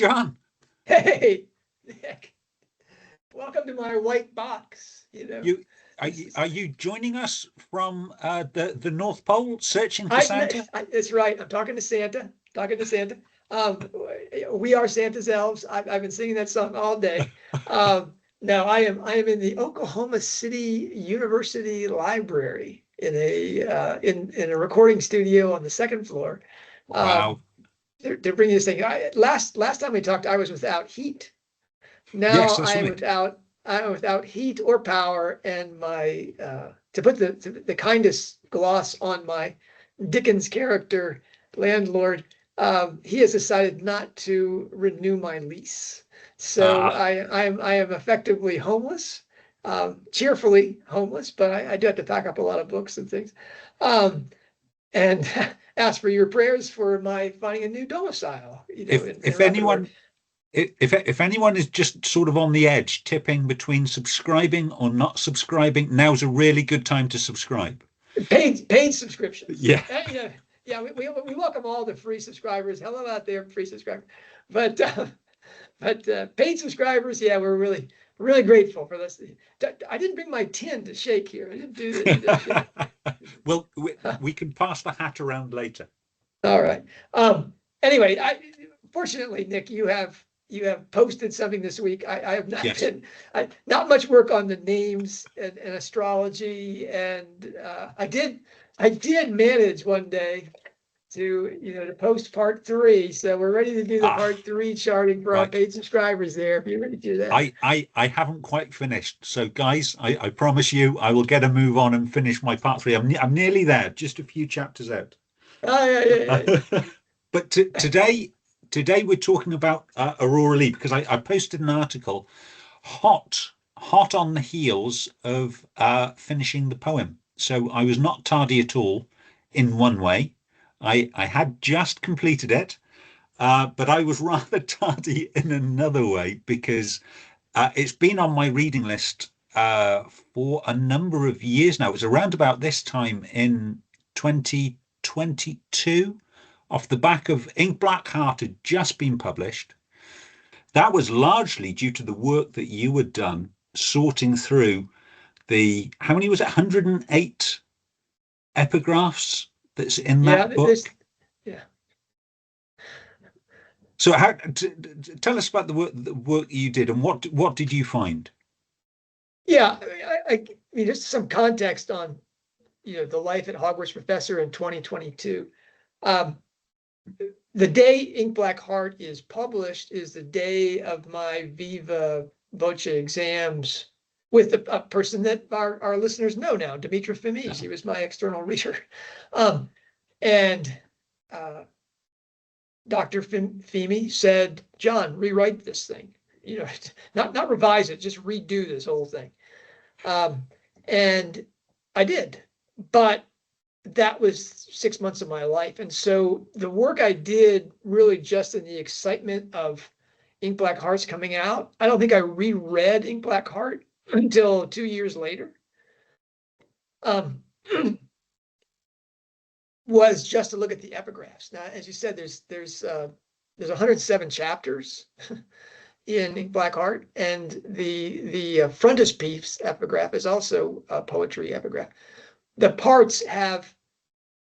John. Hey, Nick. Welcome to my white box. Are you joining us from the North Pole, searching for Santa? That's right. I'm talking to Santa. We are Santa's elves. I've been singing that song all day. No, I am in the Oklahoma City University Library in a recording studio on the second floor. Wow. They're bringing this thing. Last time we talked, I was without heat. Now Yes, that's right. I am without heat or power, and my to put the kindest gloss on my Dickens character landlord, he has decided not to renew my lease. So I am effectively homeless, cheerfully homeless, but I do have to pack up a lot of books and things. And ask for your prayers for my finding a new domicile. If anyone is just sort of on the edge, tipping between subscribing or not subscribing, now's a really good time to subscribe. Paid subscriptions. Yeah. We welcome all the free subscribers. Hello out there, free subscribers. But paid subscribers, yeah, we're really grateful for this. I didn't bring my tin to shake here. I didn't do this. Well, we can pass the hat around later. All right. Anyway, fortunately, Nick, you have posted something this week. I have not been not much work on the names and astrology, and I did manage one day to post part 3. So we're ready to do the part 3 charting for our paid subscribers there. If you're ready to do that. I haven't quite finished. So guys, I promise you I will get a move on and finish my part 3. I'm nearly there, just a few chapters out. Yeah. But today we're talking about Aurora Leigh, because I posted an article hot on the heels of finishing the poem. So I was not tardy at all in one way. I had just completed it, but I was rather tardy in another way, because it's been on my reading list for a number of years now. It was around about this time in 2022, off the back of Ink Black Heart had just been published. That was largely due to the work that you had done sorting through how many was it, 108 epigraphs that's in that book. Yeah. So tell us about the work you did, and what did you find? Yeah, I mean, just some context on the life at Hogwarts Professor in 2022. The day Ink Black Heart is published is the day of my Viva Voce exams with a person that our listeners know now, Demetra Femi. She was my external reader. And Dr. Femi said, John, rewrite this thing. Not revise it, just redo this whole thing. And I did, but that was 6 months of my life. And so the work I did really just in the excitement of Ink Black Heart's coming out. I don't think I reread Ink Black Heart until 2 years later. Was just to look at the epigraphs. Now, as you said, there's 107 chapters in Ink Black Heart, and the frontispiece epigraph is also a poetry epigraph. The parts of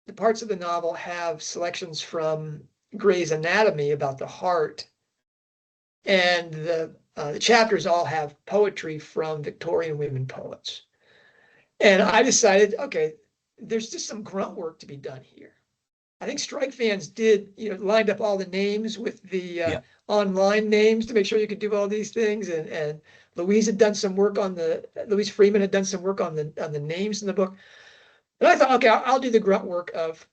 the novel have selections from Gray's Anatomy about the heart, and the chapters all have poetry from Victorian women poets. And I decided, okay, there's just some grunt work to be done here. I think Strike fans did, lined up all the names with the online names to make sure you could do all these things, and Louise Freeman had done some work on the names in the book. And I thought, okay, I'll do the grunt work of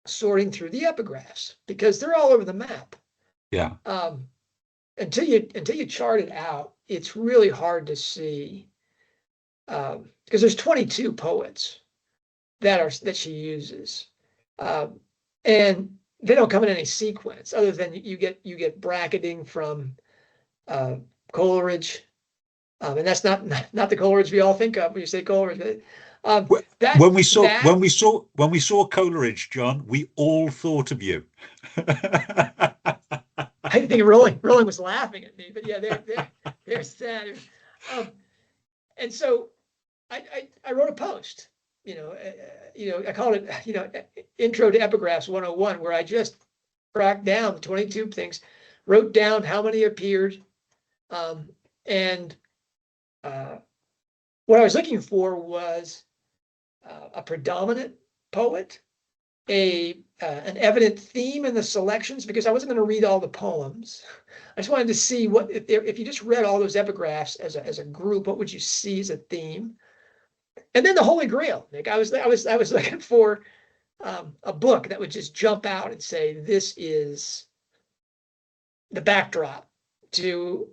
sorting through the epigraphs, because they're all over the map. Yeah. Until you chart it out, it's really hard to see, because there's 22 poets that she uses, and they don't come in any sequence other than you get bracketing from Coleridge, and that's not the Coleridge we all think of when you say Coleridge. When we saw Coleridge, John, we all thought of you. I think Rowling was laughing at me, but yeah, there's that. And so I wrote a post, I called it, Intro to Epigraphs 101, where I just cracked down 22 things, wrote down how many appeared, and what I was looking for was a predominant poet, an evident theme in the selections, because I wasn't going to read all the poems. I just wanted to see what if you just read all those epigraphs as a group, what would you see as a theme? And then the Holy Grail, Nick. I was looking for a book that would just jump out and say, this is the backdrop to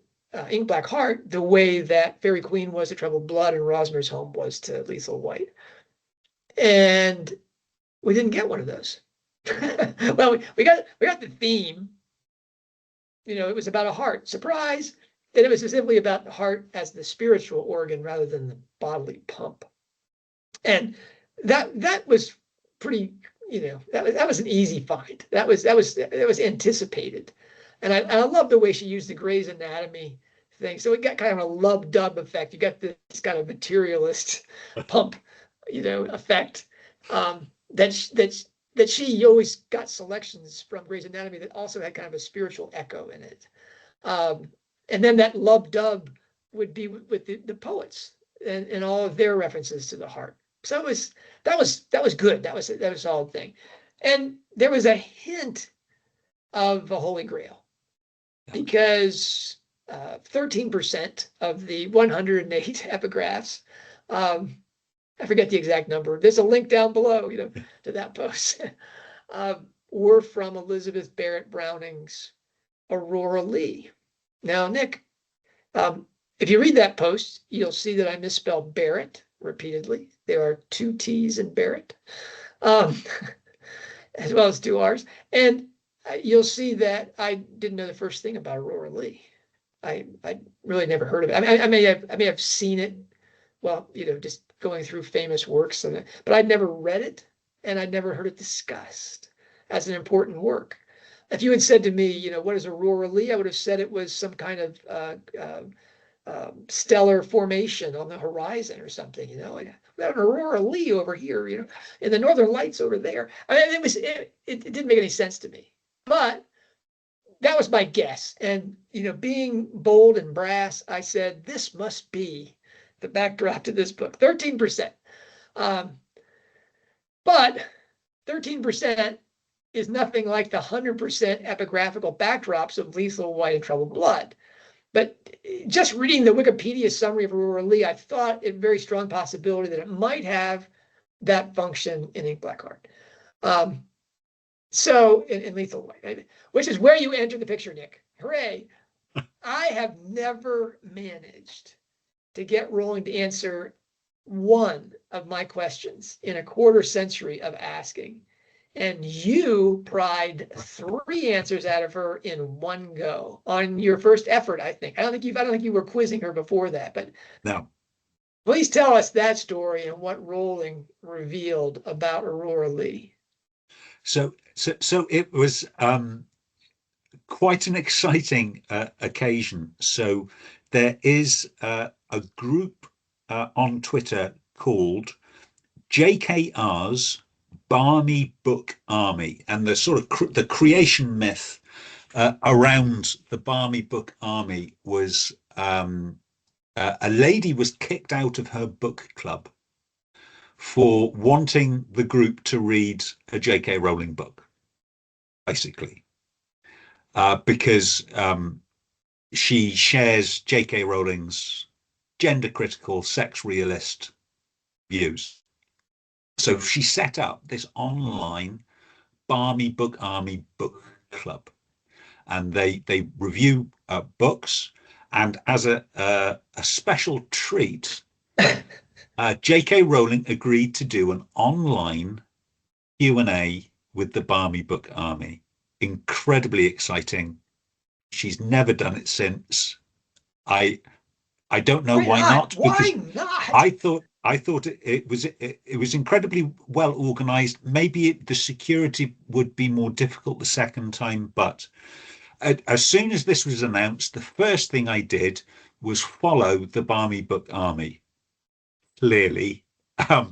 Ink Black Heart, the way that Fairy Queen was to Troubled Blood and Rosmer's Home was to Lethal White. And we didn't get one of those. Well, we got the theme. It was about a heart. Surprise! And it was simply about the heart as the spiritual organ rather than the bodily pump. And that was pretty, that was an easy find. That was anticipated. And I love the way she used the Grey's Anatomy thing. So it got kind of a lub-dub effect. You got this kind of materialist pump, effect. That she always got selections from Grey's Anatomy that also had kind of a spiritual echo in it. And then that lub-dub would be with the poets and all of their references to the heart. So that was good. That was a solid thing. And there was a hint of a Holy Grail, because 13% of the 108 epigraphs, I forget the exact number. There's a link down below, to that post, were from Elizabeth Barrett Browning's Aurora Leigh. Now, Nick, if you read that post, you'll see that I misspelled Barrett repeatedly. There are 2 T's in Barrett, as well as 2 R's. And you'll see that I didn't know the first thing about Aurora Leigh. I really never heard of it. I may have seen it, well, just going through famous works, but I'd never read it, and I'd never heard it discussed as an important work. If you had said to me, what is Aurora Leigh, I would have said it was some kind of stellar formation on the horizon or something. Like an Aurora Leigh over here, and the Northern Lights over there. I mean, it didn't make any sense to me, but that was my guess. And being bold and brass, I said this must be the backdrop to this book. 13%, but 13% is nothing like the 100% epigraphical backdrops of Lethal White and Troubled Blood. But just reading the Wikipedia summary of Aurora Leigh, I thought it very strong possibility that it might have that function in Ink Black Heart. So in Lethal White, which is where you enter the picture, Nick. Hooray! I have never managed to get Rowling to answer one of my questions in a quarter century of asking. And you pried 3 answers out of her in one go on your first effort, I think. I don't think you were quizzing her before that, but no. Please tell us that story and what Rowling revealed about Aurora Leigh. So it was quite an exciting occasion. So there is a group on Twitter called JKR's Barmy Army, and the sort of the creation myth around the Barmy Army was a lady was kicked out of her book club for wanting the group to read a J.K. Rowling book, basically, because she shares J.K. Rowling's gender critical, sex realist views. So she set up this online Barmy Army book club, and they review books. And as a special treat, J.K. Rowling agreed to do an online Q&A with the Barmy Army. Incredibly exciting. She's never done it since. I don't know why not. Why not? I thought it was incredibly well organized. Maybe the security would be more difficult the second time, but as soon as this was announced, the first thing I did was follow the Barmy Book Army, clearly,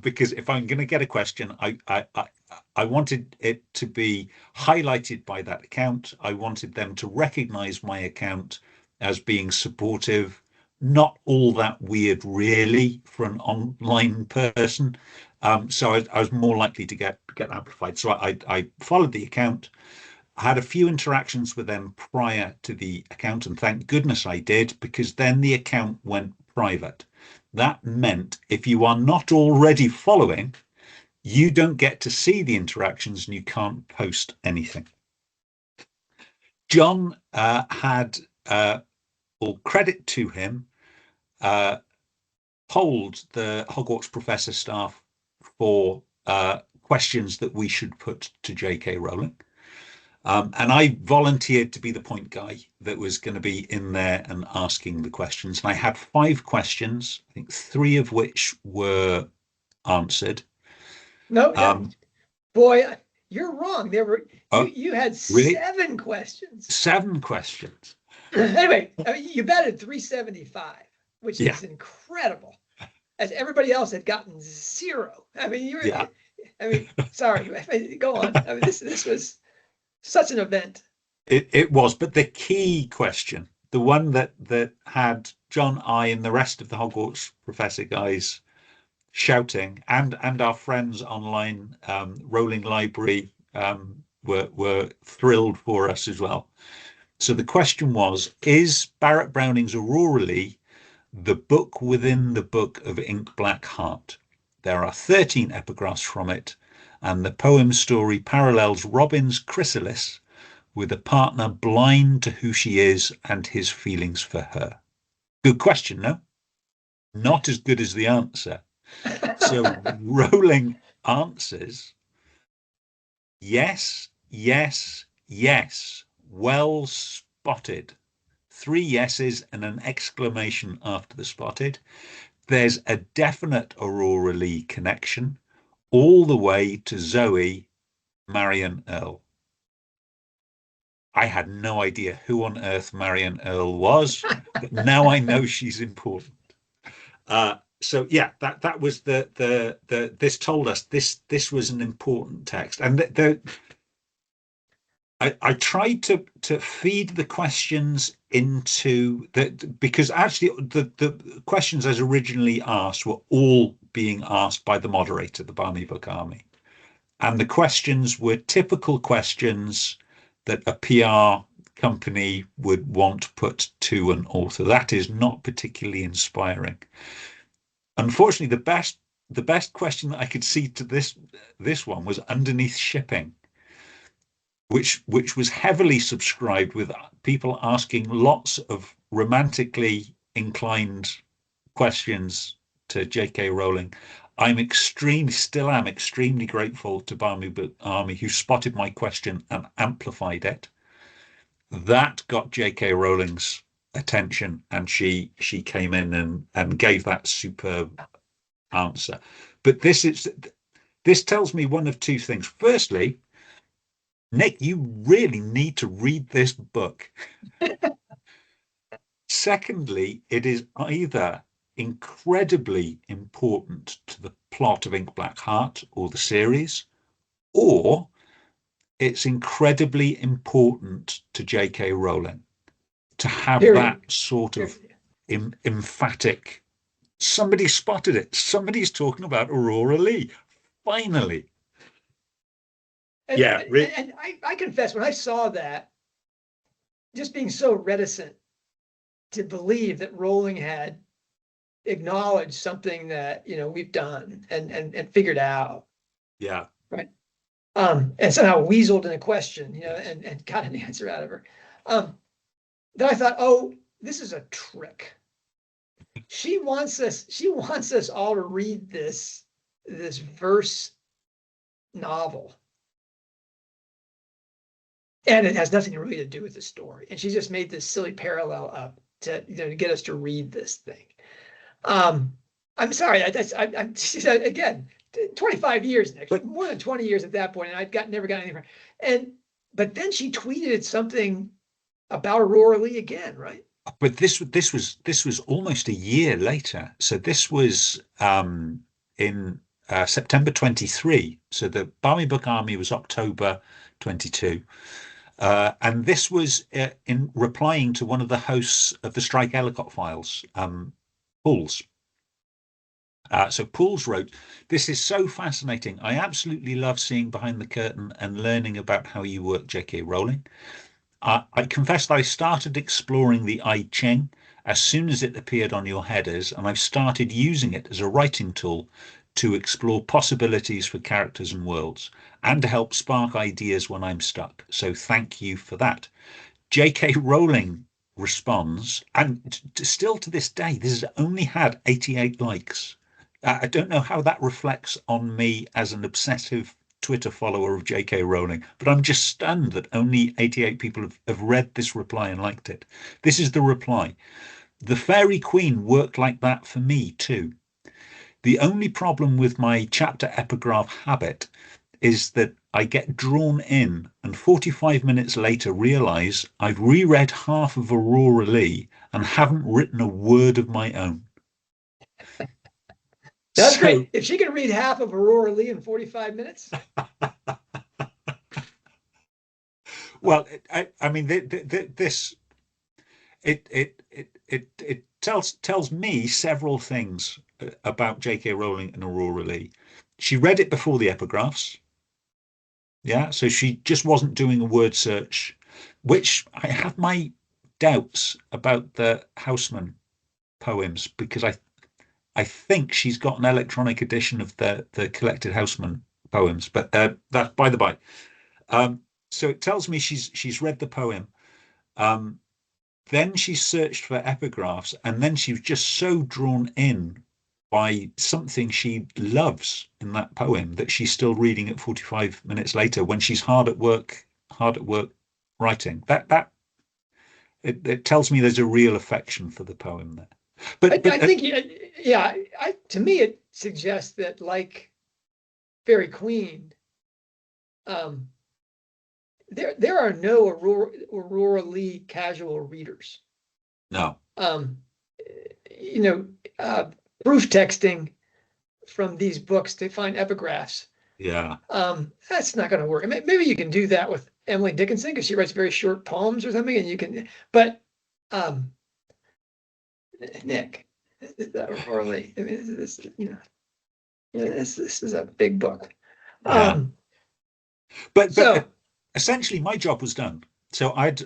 because if I'm going to get a question, I wanted it to be highlighted by that account. I wanted them to recognize my account as being supportive, not all that weird, really, for an online person. So I was more likely to get amplified. So I followed the account. I had a few interactions with them prior to the account, and thank goodness I did, because then the account went private. That meant if you are not already following, you don't get to see the interactions and you can't post anything. John had, all credit to him, polled the Hogwarts professor staff for questions that we should put to J.K. Rowling. And I volunteered to be the point guy that was going to be in there and asking the questions. And I had 5 questions, I think 3 of which were answered. No, boy, you're wrong. There were you had really? 7 questions. 7 questions. Anyway, you batted 375, which is incredible. As everybody else had gotten 0. I mean, sorry, go on. I mean, this was such an event. It was, but the key question, the one that had John, I, and the rest of the Hogwarts professor guys shouting, and our friends online, Rowling Library, were thrilled for us as well. So the question was, is Barrett Browning's Aurora Leigh the book within the book of Ink Black Heart? There are 13 epigraphs from it, and the poem story parallels Robin's chrysalis with a partner blind to who she is and his feelings for her. Good question, no? Not as good as the answer. So Rowling answers, yes, yes, yes. Well spotted. 3 yeses and an exclamation after the spotted. There's a definite Aurora Leigh connection all the way to Zoe Marion Earle. I had no idea who on earth Marion Earle was, but now I know she's important. So yeah, that was this told us this was an important text, and I tried to feed the questions into because actually the questions as originally asked were all being asked by the moderator, the Barmy Book Army, and the questions were typical questions that a PR company would want put to an author. That is not particularly inspiring. Unfortunately, the best question that I could see to this one was underneath shipping, which was heavily subscribed, with people asking lots of romantically inclined questions to J.K. Rowling. Still am extremely grateful to Barmy Book Army, who spotted my question and amplified it. That got J.K. Rowling's attention, and she came in and gave that superb answer. But this tells me one of 2 things. Firstly, Nick, you really need to read this book. Secondly, it is either incredibly important to the plot of Ink Black Heart or the series, or it's incredibly important to J.K. Rowling to have that sort of emphatic, somebody spotted it, somebody's talking about Aurora Leigh, finally. And I confess, when I saw that, just being so reticent to believe that Rowling had acknowledged something that we've done and figured out. Yeah. Right. And somehow weaseled in a question, and got an answer out of her. Then I thought, oh, this is a trick. She wants us all to read this verse novel. And it has nothing really to do with the story. And she just made this silly parallel up to get us to read this thing. I'm sorry. I'm again, 25 years, Nick, more than 20 years at that point, and never got anything. But then she tweeted something about Aurora Leigh again, right? But this was almost a year later. So this was in September 23. So the Barmy Book Army was October 22. And this was in replying to one of the hosts of the Strike-Ellacott files, Paul's. So Paul's wrote, "This is so fascinating. I absolutely love seeing behind the curtain and learning about how you work, J.K. Rowling. I confess that I started exploring the I Ching as soon as it appeared on your headers, and I've started using it as a writing tool to explore possibilities for characters and worlds, and to help spark ideas when I'm stuck. So thank you for that." J.K. Rowling responds, and still to this day, this has only had 88 likes. I don't know how that reflects on me as an obsessive Twitter follower of J.K. Rowling, but I'm just stunned that only 88 people have read this reply and liked it. This is the reply. "The Fairy Queen worked like that for me too. The only problem with my chapter epigraph habit is that I get drawn in and 45 minutes later realize I've reread half of Aurora Leigh and haven't written a word of my own." That's So, great. If she can read half of Aurora Leigh in 45 minutes. well, I mean, this it tells me several things about J.K. Rowling and Aurora Leigh. She read it before the epigraphs, yeah, so she just wasn't doing a word search, which I have my doubts about the Houseman poems because I think she's got an electronic edition of the collected Houseman poems, but that's by the by. So it tells me she's read the poem. Then she searched for epigraphs, and then she was just so drawn in by something she loves in that poem that she's still reading it 45 minutes later when she's hard at work writing. That it tells me there's a real affection for the poem there. I think, yeah, to me, it suggests that, like Fairy Queen, there are no Aurora Leigh casual readers. No. Proof texting from these books to find epigraphs. Yeah. That's not going to work. Maybe you can do that with Emily Dickinson because she writes very short poems or something, and you can. But Nick, Aurora Leigh. I mean, this is a big book. Yeah. But so essentially, my job was done. So I'd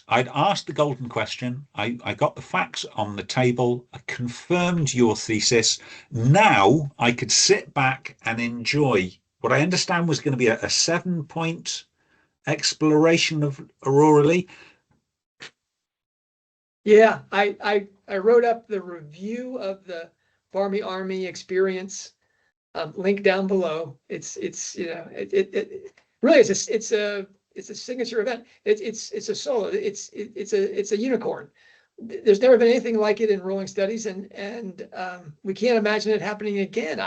asked the golden question. I got the facts on the table. I confirmed your thesis. Now I could sit back and enjoy what I understand was going to be a 7-point exploration of Aurora Leigh. Yeah, I wrote up the review of the Barmy Army experience. Link down below. It's really it's a signature event. It's a solo. It's a unicorn. There's never been anything like it in Rowling Studies, and we can't imagine it happening again.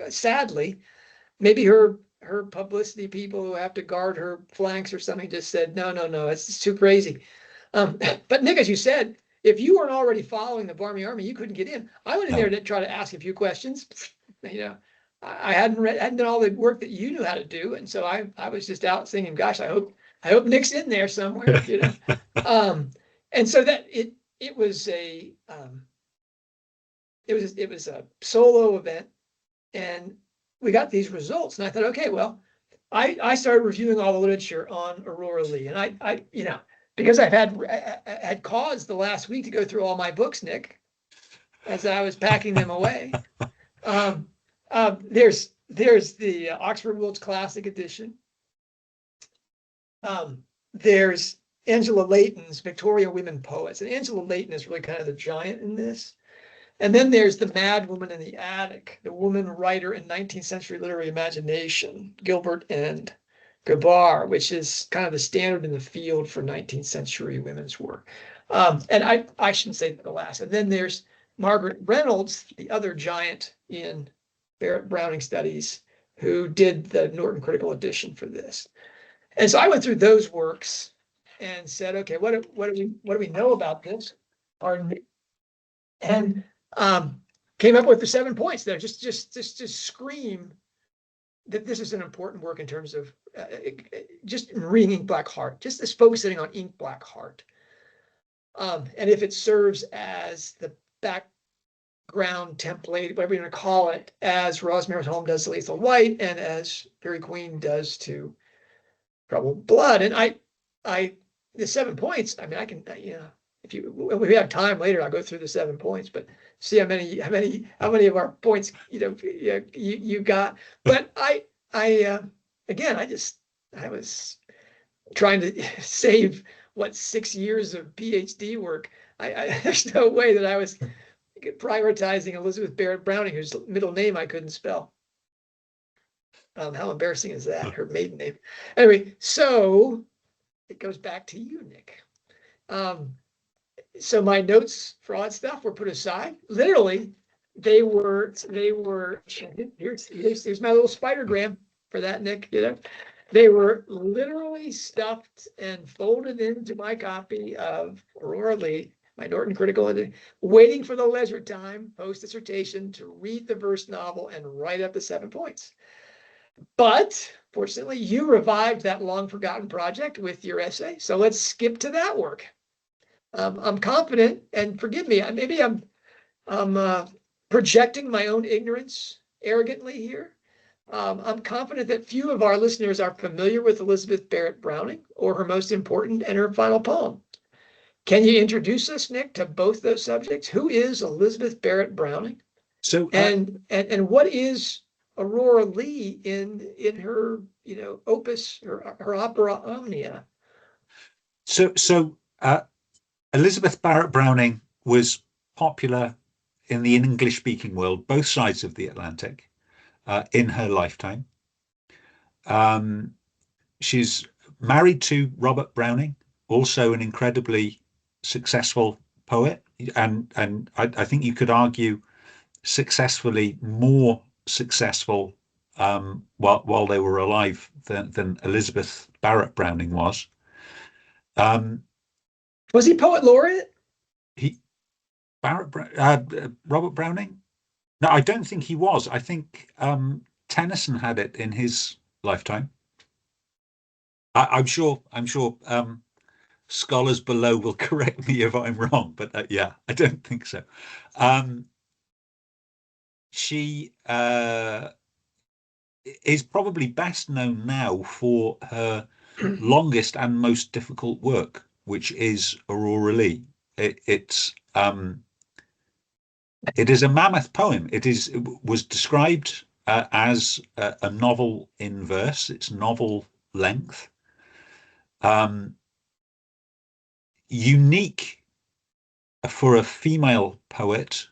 Sadly, maybe her publicity people who have to guard her flanks or something just said no, it's too crazy. But Nick, as you said, if you weren't already following the Barmy Army, you couldn't get in. I went in there to try to ask a few questions. I hadn't done all the work that you knew how to do, and so I was just out thinking, gosh, I hope Nick's in there somewhere, and so that it was a solo event, and we got these results, and I thought, okay, well, I started reviewing all the literature on Aurora Leigh, and I because I've had cause the last week to go through all my books, Nick, as I was packing them away. There's the Oxford Wilkes Classic Edition. There's Angela Layton's Victorian Women Poets, and Angela Layton is really kind of the giant in this. And then there's The Mad Woman in the Attic, the woman writer in 19th century literary imagination, Gilbert and Gabar, which is kind of the standard in the field for 19th century women's work. And I shouldn't say the last. And then there's Margaret Reynolds, the other giant in Barrett Browning Studies, who did the Norton Critical Edition for this. And so I went through those works, and said, okay, what do we know about this? And came up with the 7 points there. Just scream that this is an important work in terms of just reading Ink Black Heart, just this focusing on Ink Black Heart. And if it serves as the background template, whatever you want to call it, as Rosemary's Home does to Lethal White, and as Fairy Queen does to Trouble Blood. And the 7 points, I mean, I can, if we have time later, I'll go through the 7 points, but see how many of our points, you got. But I was trying to save 6 years of PhD work. There's no way that I was prioritizing Elizabeth Barrett Browning, whose middle name I couldn't spell. How embarrassing is that? Her maiden name. Anyway, so it goes back to you, Nick. So my notes for all that stuff were put aside. Literally, they were. Here's my little spidergram for that, Nick. They were literally stuffed and folded into my copy of Aurora Leigh, my Norton Critical Edition, waiting for the leisure time post-dissertation to read the verse novel and write up the 7 points. But fortunately, you revived that long-forgotten project with your essay. So let's skip to that work. I'm confident, and forgive me, maybe I'm projecting my own ignorance arrogantly here. I'm confident that few of our listeners are familiar with Elizabeth Barrett Browning or her most important and her final poem. Can you introduce us, Nick, to both those subjects? Who is Elizabeth Barrett Browning? So, and what is Aurora Leigh in her opus, her opera Omnia? So Elizabeth Barrett Browning was popular in the English-speaking world, both sides of the Atlantic, in her lifetime. She's married to Robert Browning, also an incredibly successful poet, and I think you could argue successfully more successful while they were alive than Elizabeth Barrett Browning was. Was he poet laureate? Robert Browning? No, I don't think he was. I think Tennyson had it in his lifetime. I'm sure scholars below will correct me if I'm wrong, but yeah, I don't think so. She is probably best known now for her longest and most difficult work, which is Aurora Leigh. It is a mammoth poem. It was described as a novel in verse. It's novel length. Unique for a female poet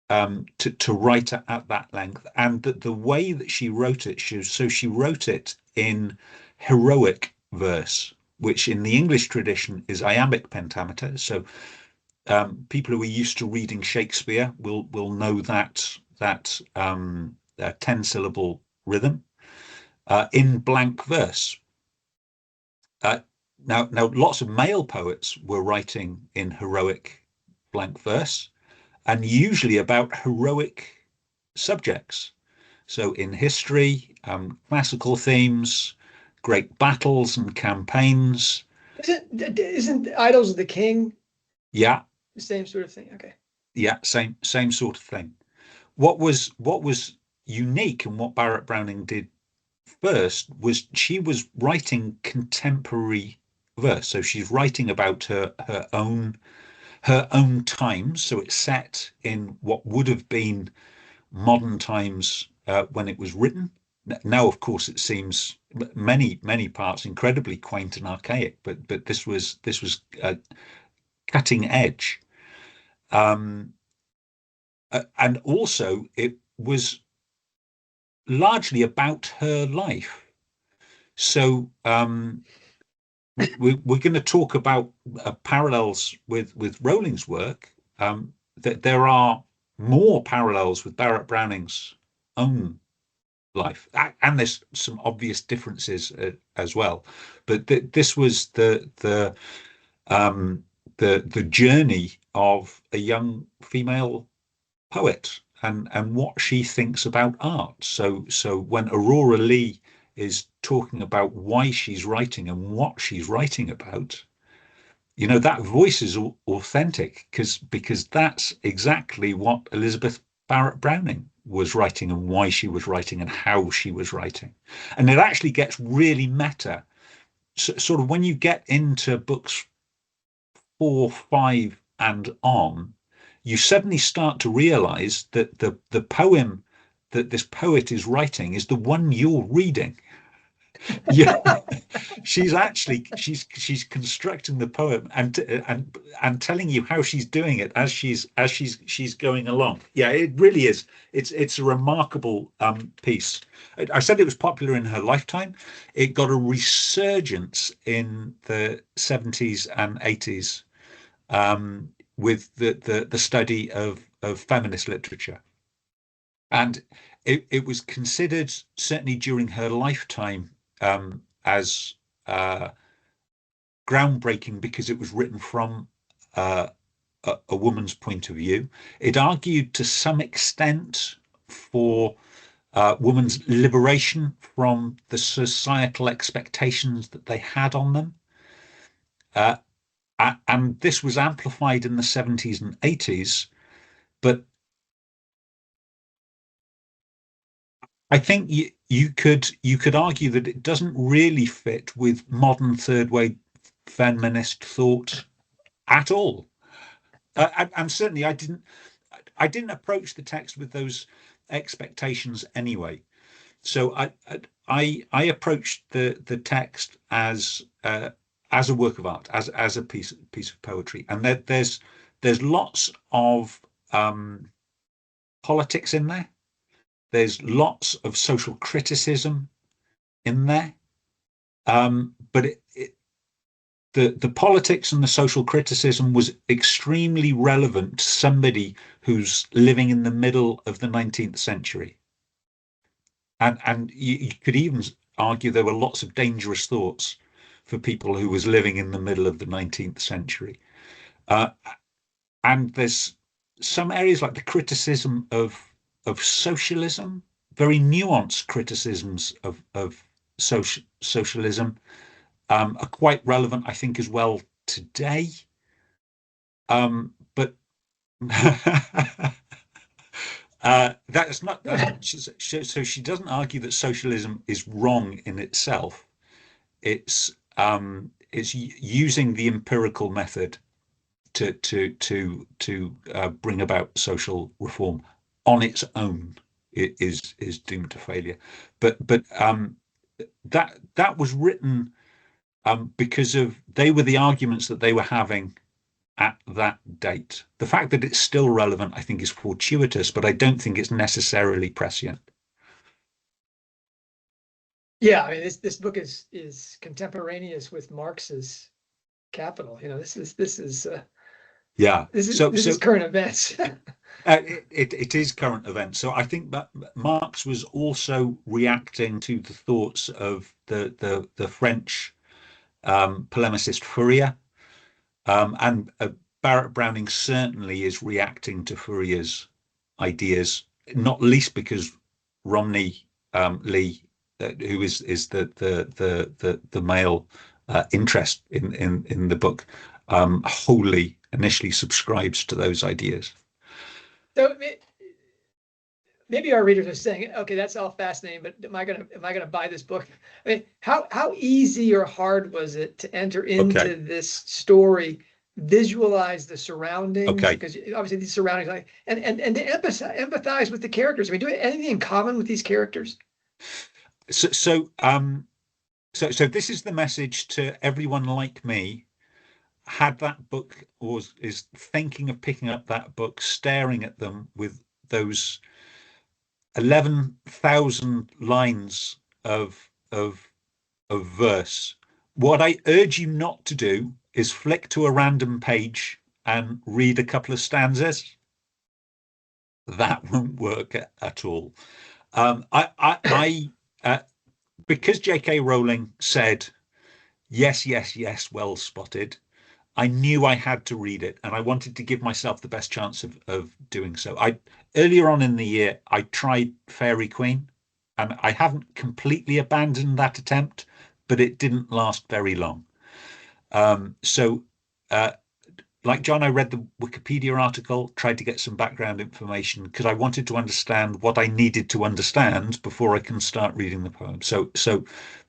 to write at that length, and the way that she wrote it, she wrote it in heroic verse, which in the English tradition is iambic pentameter. So people who are used to reading Shakespeare will know that 10-syllable rhythm in blank verse. Now, lots of male poets were writing in heroic blank verse, and usually about heroic subjects. So in history, classical themes, great battles and campaigns. Isn't Idols of the King? Yeah. The same sort of thing. Okay. Yeah, same sort of thing. What was unique and what Barrett Browning did first was she was writing contemporary verse. So she's writing about her own times. So it's set in what would have been modern times when it was written. Now, of course, it seems many parts incredibly quaint and archaic, but this was cutting edge. And also it was largely about her life. So we're going to talk about parallels with Rowling's work. That there are more parallels with Barrett Browning's own life. And there's some obvious differences as well, but this was the journey of a young female poet and what she thinks about art. So when Aurora Leigh is talking about why she's writing and what she's writing about, that voice is authentic because that's exactly what Elizabeth Barrett Browning was writing and why she was writing and how she was writing. And it actually gets really meta. Sort of when you get into books 4, 5 and on, you suddenly start to realize that the poem that this poet is writing is the one you're reading. Yeah, she's constructing the poem and telling you how she's doing it as she's going along. Yeah, it really is. It's a remarkable piece. I said it was popular in her lifetime. It got a resurgence in the 70s and 80s with the study of feminist literature, and it was considered, certainly during her lifetime, as groundbreaking because it was written from a woman's point of view. It argued to some extent for women's liberation from the societal expectations that they had on them. And this was amplified in the 70s and 80s, but I think you could argue that it doesn't really fit with modern third wave feminist thought at all. And certainly I didn't approach the text with those expectations anyway. So I approached the text as a work of art, as a piece of poetry, and there's lots of politics in there. There's lots of social criticism in there, but the politics and the social criticism was extremely relevant to somebody who's living in the middle of the 19th century, and you could even argue there were lots of dangerous thoughts for people who was living in the middle of the 19th century. And there's some areas like the criticism of socialism, very nuanced criticisms of socialism, are quite relevant, I think, as well today. But that's not that. So she doesn't argue that socialism is wrong in itself. It's using the empirical method to bring about social reform on its own. It is doomed to failure. But that was written because they were the arguments that they were having at that date. The fact that it's still relevant, I think, is fortuitous, but I don't think it's necessarily prescient. Yeah, I mean, this book is contemporaneous with Marx's Capital. This is Yeah. this is current events. It is current events. So I think that Marx was also reacting to the thoughts of the French polemicist Fourier, and Barrett Browning certainly is reacting to Fourier's ideas, not least because Romney Leigh, who is the male interest in the book, wholly initially subscribes to those ideas. So maybe our readers are saying, "Okay, that's all fascinating, but am I gonna buy this book?" I mean, how easy or hard was it to enter into this story, visualize the surroundings? Okay. Because obviously these surroundings, and to empathize with the characters. I mean, do we have anything in common with these characters? So this is the message to everyone like me. Had that book, or is thinking of picking up that book, staring at them with those 11,000 lines of verse. What I urge you not to do is flick to a random page and read a couple of stanzas. That won't work at all. I because J.K. Rowling said yes, yes, yes, well spotted. I knew I had to read it, and I wanted to give myself the best chance of doing so. I Earlier on in the year, I tried Fairy Queen, and I haven't completely abandoned that attempt, but it didn't last very long. So, uh, like John, I read the Wikipedia article, tried to get some background information because I wanted to understand what I needed to understand before I can start reading the poem. So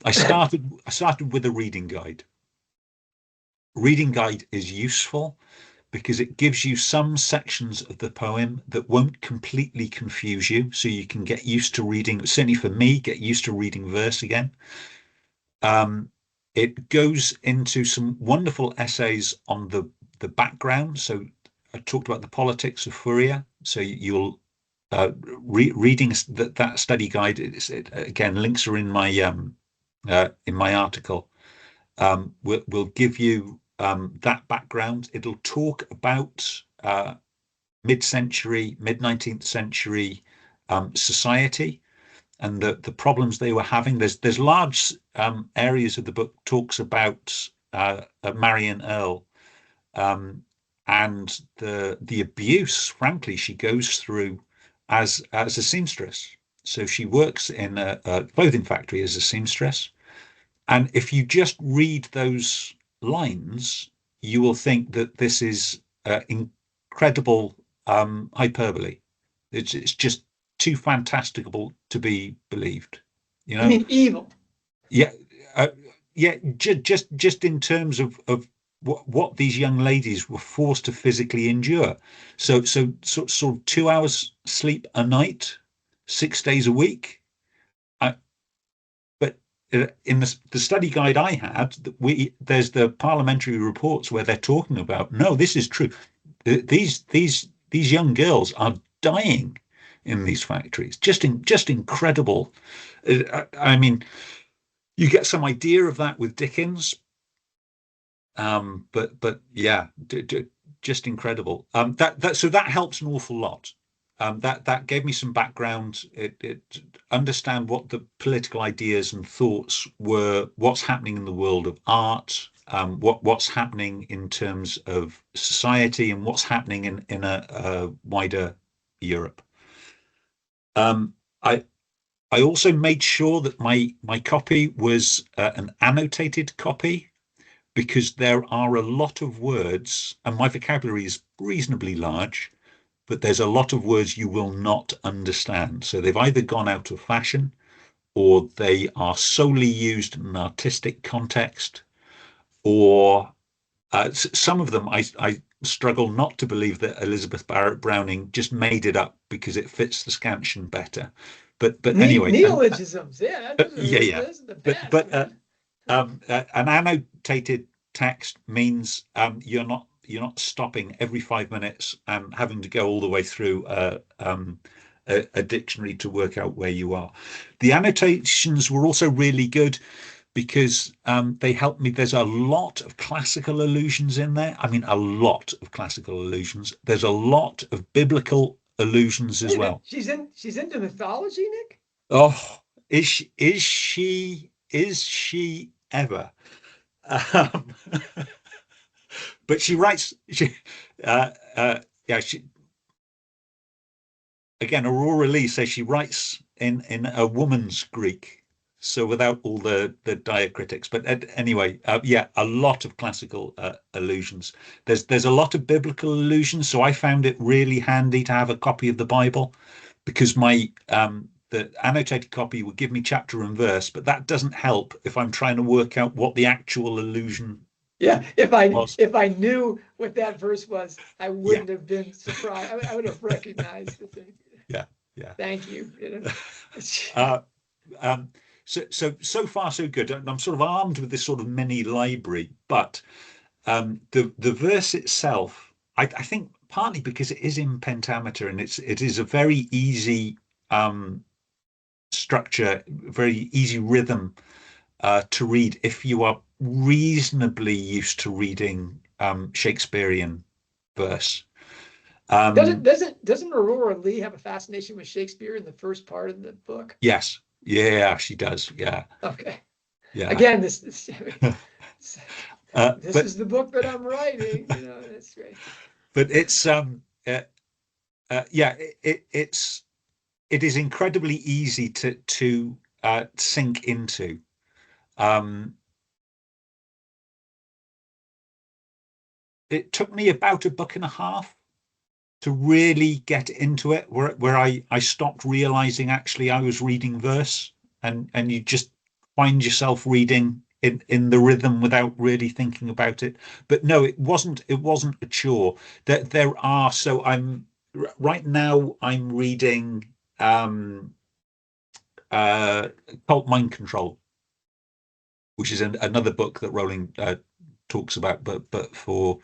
I started with a reading guide. Reading guide is useful because it gives you some sections of the poem that won't completely confuse you, so you can get used to reading. Certainly for me, get used to reading verse again. Um, it goes into some wonderful essays on the background. So I talked about the politics of Fourier. So you'll reading that study guide. Again, links are in my article. Will give you that background. It'll talk about mid-century, mid-19th century society and the problems they were having. There's large areas of the book talks about Marion Earl and the abuse, frankly, she goes through as a seamstress. So she works in a clothing factory as a seamstress. And if you just read those lines, you will think that this is incredible hyperbole. It's just too fantastical to be believed. You I know, mean, evil. yeah, uh, yeah. Just in terms of what these young ladies were forced to physically endure. So 2 hours sleep a night, 6 days a week. But in the study guide I had, there's the parliamentary reports where they're talking about no, this is true. These young girls are dying in these factories. Just incredible. I mean, you get some idea of that with Dickens, but yeah, just incredible. That helps an awful lot. That gave me some background. It understand what the political ideas and thoughts were, what's happening in the world of art, what's happening in terms of society, and what's happening in a wider Europe. Um, I I also made sure that my copy was an annotated copy because there are a lot of words, and my vocabulary is reasonably large, but there's a lot of words you will not understand. So they've either gone out of fashion or they are solely used in an artistic context, or some of them I struggle not to believe that Elizabeth Barrett Browning just made it up because it fits the scansion better. But anyway, Neologisms, yeah, yeah, yeah. those are the But best, man. an annotated text means you're not stopping every 5 minutes and having to go all the way through a dictionary to work out where you are. The annotations were also really good because they helped me. There's a lot of classical allusions in there. I mean, a lot of classical allusions. There's a lot of biblical allusions Wait as a minute, well. she's into mythology, Nick? Oh, is she ever? Um, but she writes. Yeah. Aurora Leigh says she writes in a woman's Greek, so without all the diacritics. But anyway, yeah, a lot of classical allusions. There's a lot of biblical allusions, so I found it really handy to have a copy of the Bible because my the annotated copy would give me chapter and verse, but that doesn't help if I'm trying to work out what the actual allusion Yeah, was. if I knew what that verse was, I Yeah, wouldn't have been surprised. I would have recognized the thing. yeah, yeah. Thank you. Uh, um, so far so good. I'm sort of armed with this sort of mini library, but the verse itself, I think partly because it is in pentameter and it is a very easy structure, very easy rhythm to read if you are reasonably used to reading Shakespearean verse. Um, Doesn't Aurora Leigh have a fascination with Shakespeare in the first part of the book? yes, yeah, she does. Yeah, Okay. yeah. Again, this But is the book that I'm writing. That's great. it's yeah, it is incredibly easy to sink into. Um, it took me about a book and a half to really get into it, where I stopped realizing actually I was reading verse, and you just find yourself reading in the rhythm without really thinking about it. But no, it wasn't a chore. There are, so I'm right now I'm reading um uh Cult Mind Control, which is another book that Rowling talks about, but for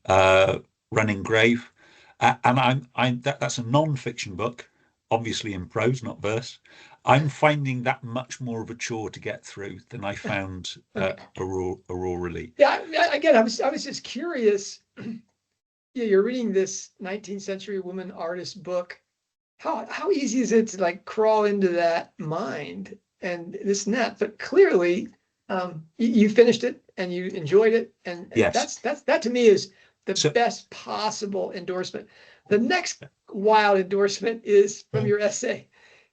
uh, Running Grave, and that's a non-fiction book, obviously in prose, not verse. I'm finding that much more of a chore to get through than I found Okay. Aurora Leigh. Yeah. Again, I was just curious. Yeah, you're reading this 19th century woman artist book. How easy is it to like crawl into that mind and this and that? But clearly, you finished it and you enjoyed it, and Yes. that to me is the So best possible endorsement. The next wild endorsement is from your essay,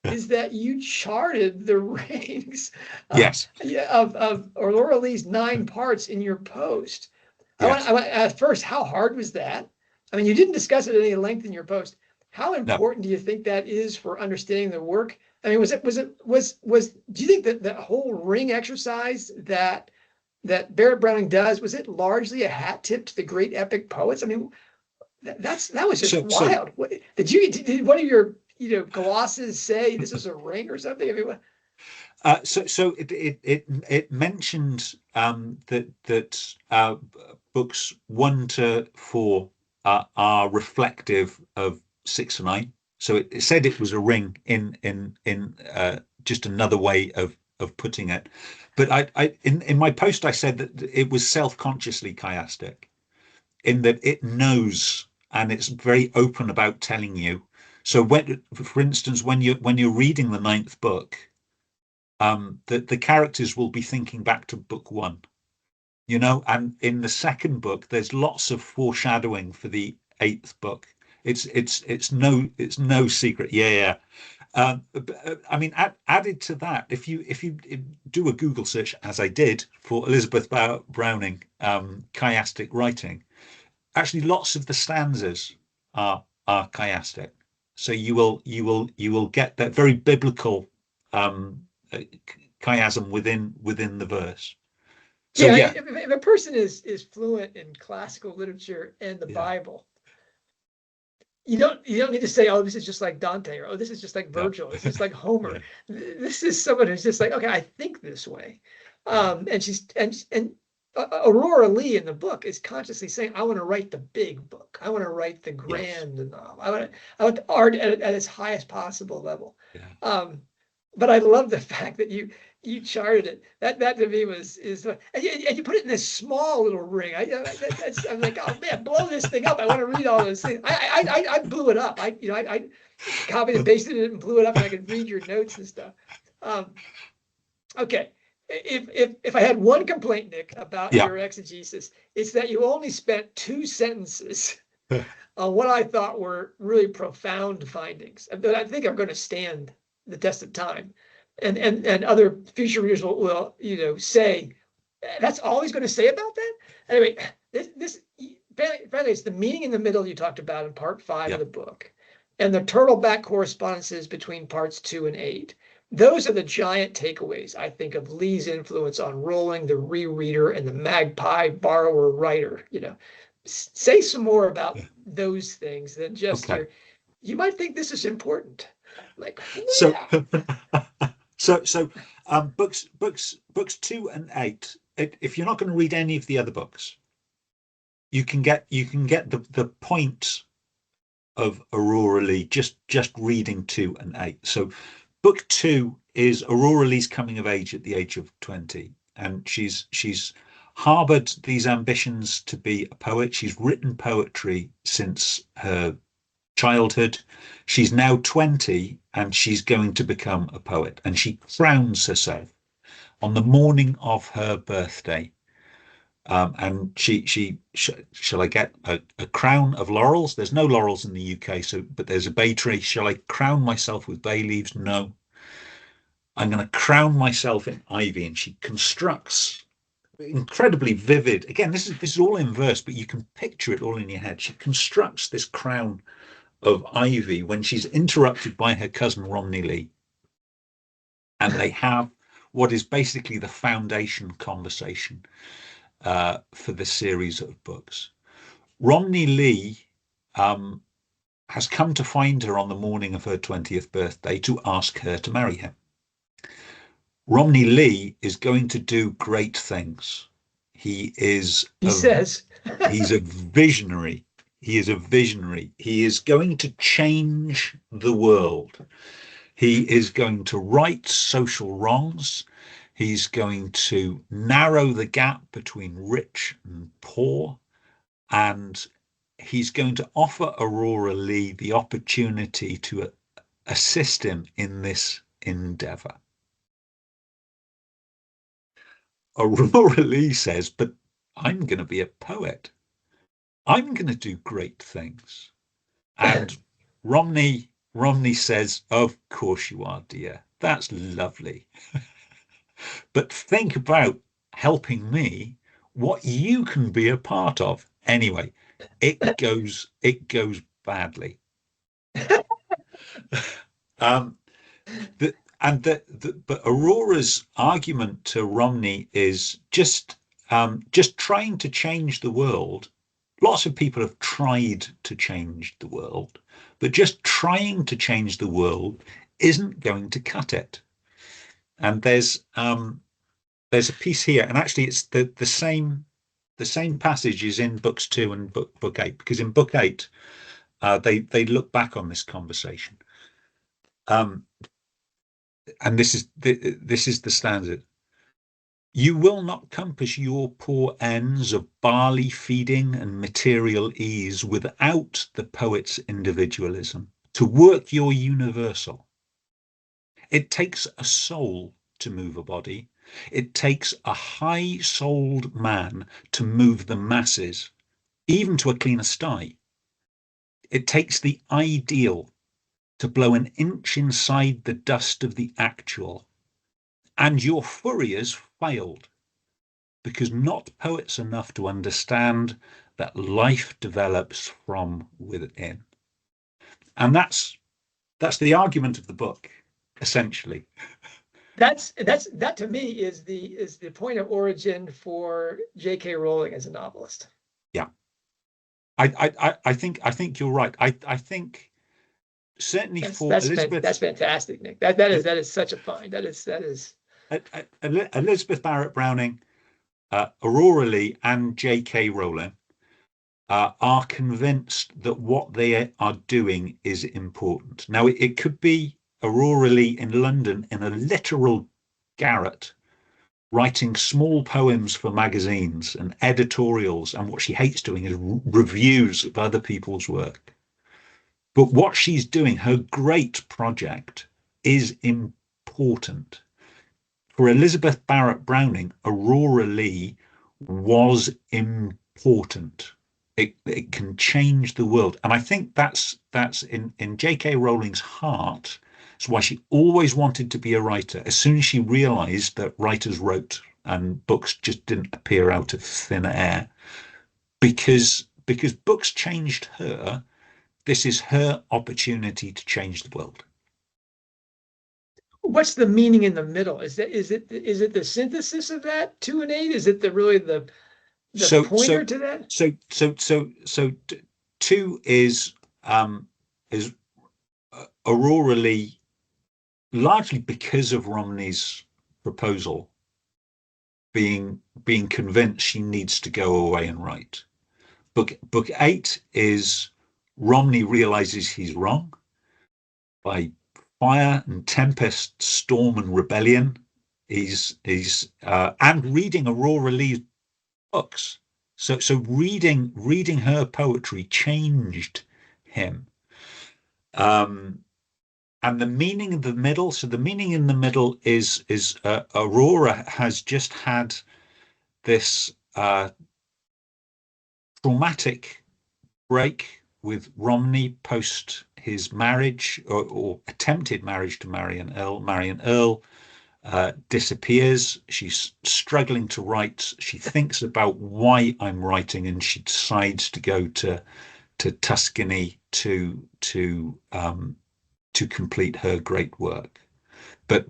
is that you charted the rings yes, of Aurora Leigh's 9 parts in your post. yes. I want at first, how hard was that? I mean, you didn't discuss it at any length in your post. How No. important do you think that is for understanding the work? I mean, do you think that the whole ring exercise that Barrett Browning does, was it largely a hat tip to the great epic poets? I mean, that was just So wild. Did one of your glosses say this is a ring or something? I mean, so it mentioned that books 1 to 4 are reflective of 6 and 9. So it said it was a ring in just another way of putting it. But I in my post I said that it was self-consciously chiastic, in that it knows and it's very open about telling you. So when, for instance, when you're reading the ninth book, the characters will be thinking back to book 1, and in the second book there's lots of foreshadowing for the eighth book. It's no secret. Yeah. I mean, added to that, if you do a Google search, as I did for Elizabeth Browning, chiastic writing, actually lots of the stanzas are chiastic. So you will get that very biblical um, uh, chiasm within the verse. So yeah, yeah, if a person is fluent in classical literature and the yeah, Bible, you don't need to say, oh, this is just like Dante, or oh, this is just like yeah, Virgil, this is like Homer. yeah, This is someone who's just like, okay, I think this way. yeah, And Aurora Leigh in the book is consciously saying, I want to write the big book. I want to write the yes, grand novel. I want the art at its highest possible level. yeah. Um, but I love the fact that you charted it. That to me and you put it in this small little ring. I'm like, oh man, blow this thing up. I want to read all those things. I blew it up. I copied and pasted it and blew it up, and I could read your notes and stuff. Um, okay. If I had one complaint, Nick, about Yeah. your exegesis, it's that you only spent 2 sentences on what I thought were really profound findings that I think are going to stand the test of time. And other future readers will say, that's all he's going to say about that. Anyway, this frankly, it's the meaning in the middle you talked about in part 5 of Yeah. the book, and the turtle back correspondences between parts 2 and 8. Those are the giant takeaways, I think, of Leigh's influence on Rowling, the rereader, and the magpie borrower writer. Say some more about those things than just Okay. you might think this is important. Like, So yeah. so books 2 and 8. If you're not going to read any of the other books, you can get the point of Aurora Leigh just reading 2 and 8. So book 2 is Aurora Leigh's coming of age at the age of 20, and she's harbored these ambitions to be a poet. She's written poetry since her childhood. She's now 20 and she's going to become a poet. And she crowns herself on the morning of her birthday. And shall I get a crown of laurels? There's no laurels in the UK, but there's a bay tree. Shall I crown myself with bay leaves? No. I'm going to crown myself in ivy. And she constructs incredibly vivid. Again, this is all in verse, but you can picture it all in your head. She constructs this crown of ivy when she's interrupted by her cousin Romney Leigh, and they have what is basically the foundation conversation for this series of books. Romney Leigh has come to find her on the morning of her 20th birthday to ask her to marry him. Romney Leigh is going to do great things. He's a visionary. He is a visionary. He is going to change the world. He is going to right social wrongs. He's going to narrow the gap between rich and poor. And he's going to offer Aurora Leigh the opportunity to assist him in this endeavor. Aurora Leigh says, but I'm going to be a poet. I'm going to do great things. And Romney says, of course you are, dear. That's lovely. But think about helping me, what you can be a part of. Anyway, it goes badly. But Aurora's argument to Romney is just trying to change the world. Lots of people have tried to change the world, but just trying to change the world isn't going to cut it. And there's a piece here, and actually it's the same passage is in books 2 and book 8, because in book 8 they look back on this conversation. And this is the stanza. You will not compass your poor ends of barley feeding and material ease without the poet's individualism to work your universal. It takes a soul to move a body. It takes a high-souled man to move the masses, even to a cleaner sty. It takes the ideal to blow an inch inside the dust of the actual. And your furriers failed, because not poets enough to understand that life develops from within. And that's the argument of the book, essentially. That to me is the point of origin for J.K. Rowling as a novelist. Yeah, I think you're right. I think certainly Elizabeth. That's fantastic, Nick. That is such a find. That is. Elizabeth Barrett Browning, Aurora Leigh, and J.K. Rowling are convinced that what they are doing is important. Now, it could be Aurora Leigh in London in a literal garret, writing small poems for magazines and editorials, and what she hates doing is reviews of other people's work. But what she's doing, her great project, is important. For Elizabeth Barrett Browning, Aurora Leigh was important. It can change the world. And I think that's in J.K. Rowling's heart. It's why she always wanted to be a writer. As soon as she realized that writers wrote and books just didn't appear out of thin air, because books changed her, this is her opportunity to change the world. What's the meaning in the middle? Is it the synthesis of that 2 and 8? Is it the pointer to that? So 2 is Aurora Leigh, largely because of Romney's proposal, being convinced she needs to go away and write. Book 8 is Romney realizes he's wrong by fire and tempest, storm and rebellion. He's and reading Aurora Leigh's books. So reading her poetry changed him. And the meaning in the middle, so the meaning in the middle is Aurora has just had this traumatic break with Romney post his marriage or attempted marriage to Marion Earl. Marion Earl disappears. She's struggling to write. She thinks about why I'm writing, and she decides to go to Tuscany to complete her great work. But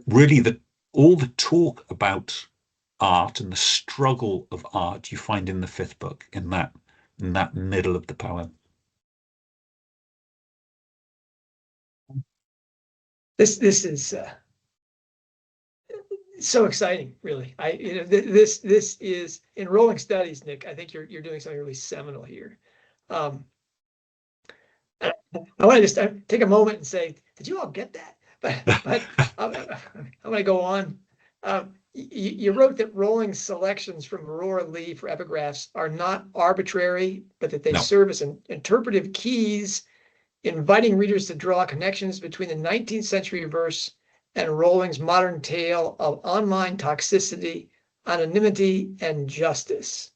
really, all the talk about art and the struggle of art you find in the fifth book, in that middle of the poem. This is so exciting, really. This is in Rolling Studies, Nick. I think you're doing something really seminal here. I want to just take a moment and say, did you all get that? But I'm going to go on. You wrote that Rowling's selections from Aurora Leigh for epigraphs are not arbitrary, but that they serve as interpretive keys, inviting readers to draw connections between the 19th century verse and Rowling's modern tale of online toxicity, anonymity, and justice.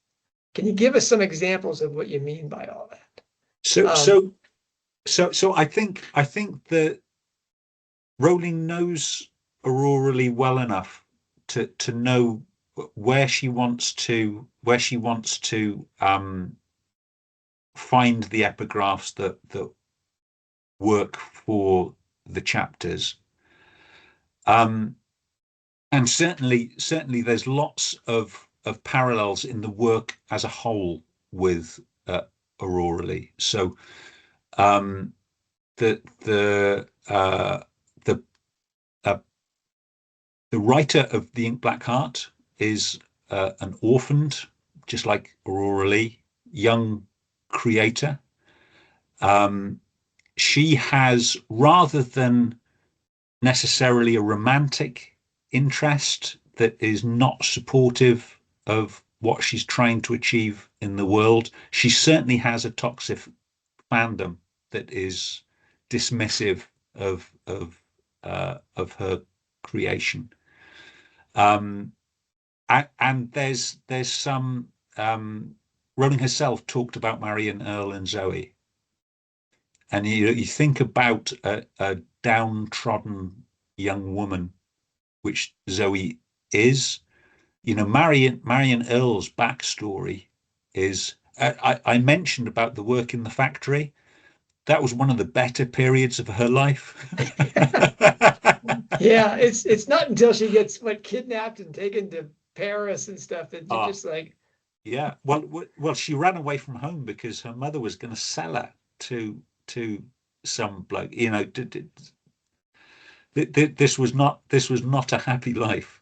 Can you give us some examples of what you mean by all that? So I think that Rowling knows Aurora Leigh well enough to know where she wants to find the epigraphs that work for the chapters. And certainly there's lots of parallels in the work as a whole with Aurora Leigh. So the writer of The Ink Black Heart is an orphaned, just like Aurora Leigh, young creator. She has, rather than necessarily a romantic interest that is not supportive of what she's trying to achieve in the world, she certainly has a toxic fandom that is dismissive of her creation. And there's some Rowling herself talked about Marion Earl and Zoe. And you think about a downtrodden young woman, which Zoe is. Marion Earl's backstory is, I mentioned about the work in the factory. That was one of the better periods of her life. Yeah, it's not until she gets kidnapped and taken to Paris and stuff that you're just like. Yeah, well, she ran away from home because her mother was going to sell her to some bloke. This was not a happy life.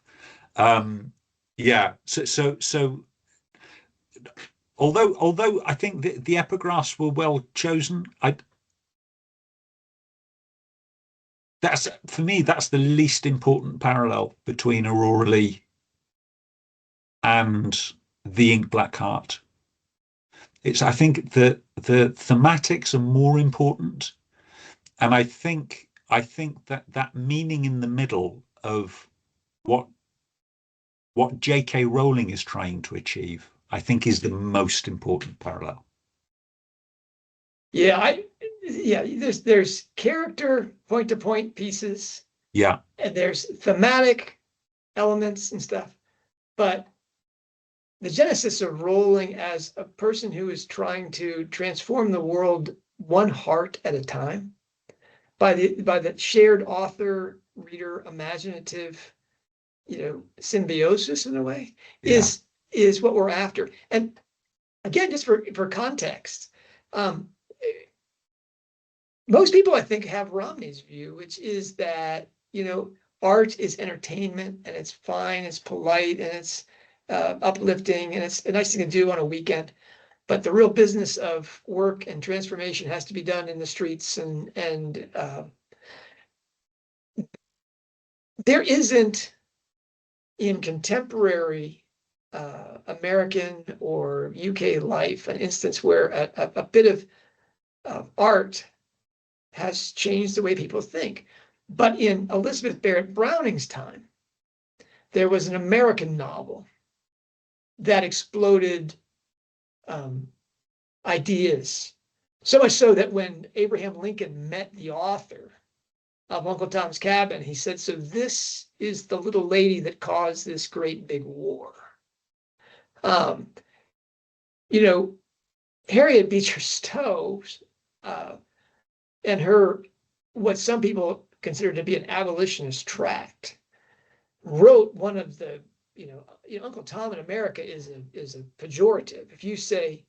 Yeah. So although I think the epigraphs were well chosen, for me that's the least important parallel between Aurora Leigh and The Ink Black Heart. I think the thematics are more important, and I think that meaning in the middle of what J.K. Rowling is trying to achieve, I think, is the most important parallel. Yeah, there's character point-to-point pieces. Yeah. And there's thematic elements and stuff. But the genesis of Rowling as a person who is trying to transform the world one heart at a time, by the shared author reader imaginative symbiosis in a way, is what we're after. And again, just for context, most people I think have Romney's view, which is that art is entertainment and it's fine, it's polite, and it's uplifting, and it's a nice thing to do on a weekend. But the real business of work and transformation has to be done in the streets, and there isn't in contemporary American or UK life an instance where a bit of art has changed the way people think. But in Elizabeth Barrett Browning's time, there was an American novel that exploded ideas. So much so that when Abraham Lincoln met the author of Uncle Tom's Cabin, he said, so this is the little lady that caused this great big war. You know, Harriet Beecher Stowe and her, what some people consider to be an abolitionist tract, wrote one of the, Uncle Tom in America is a pejorative. If you say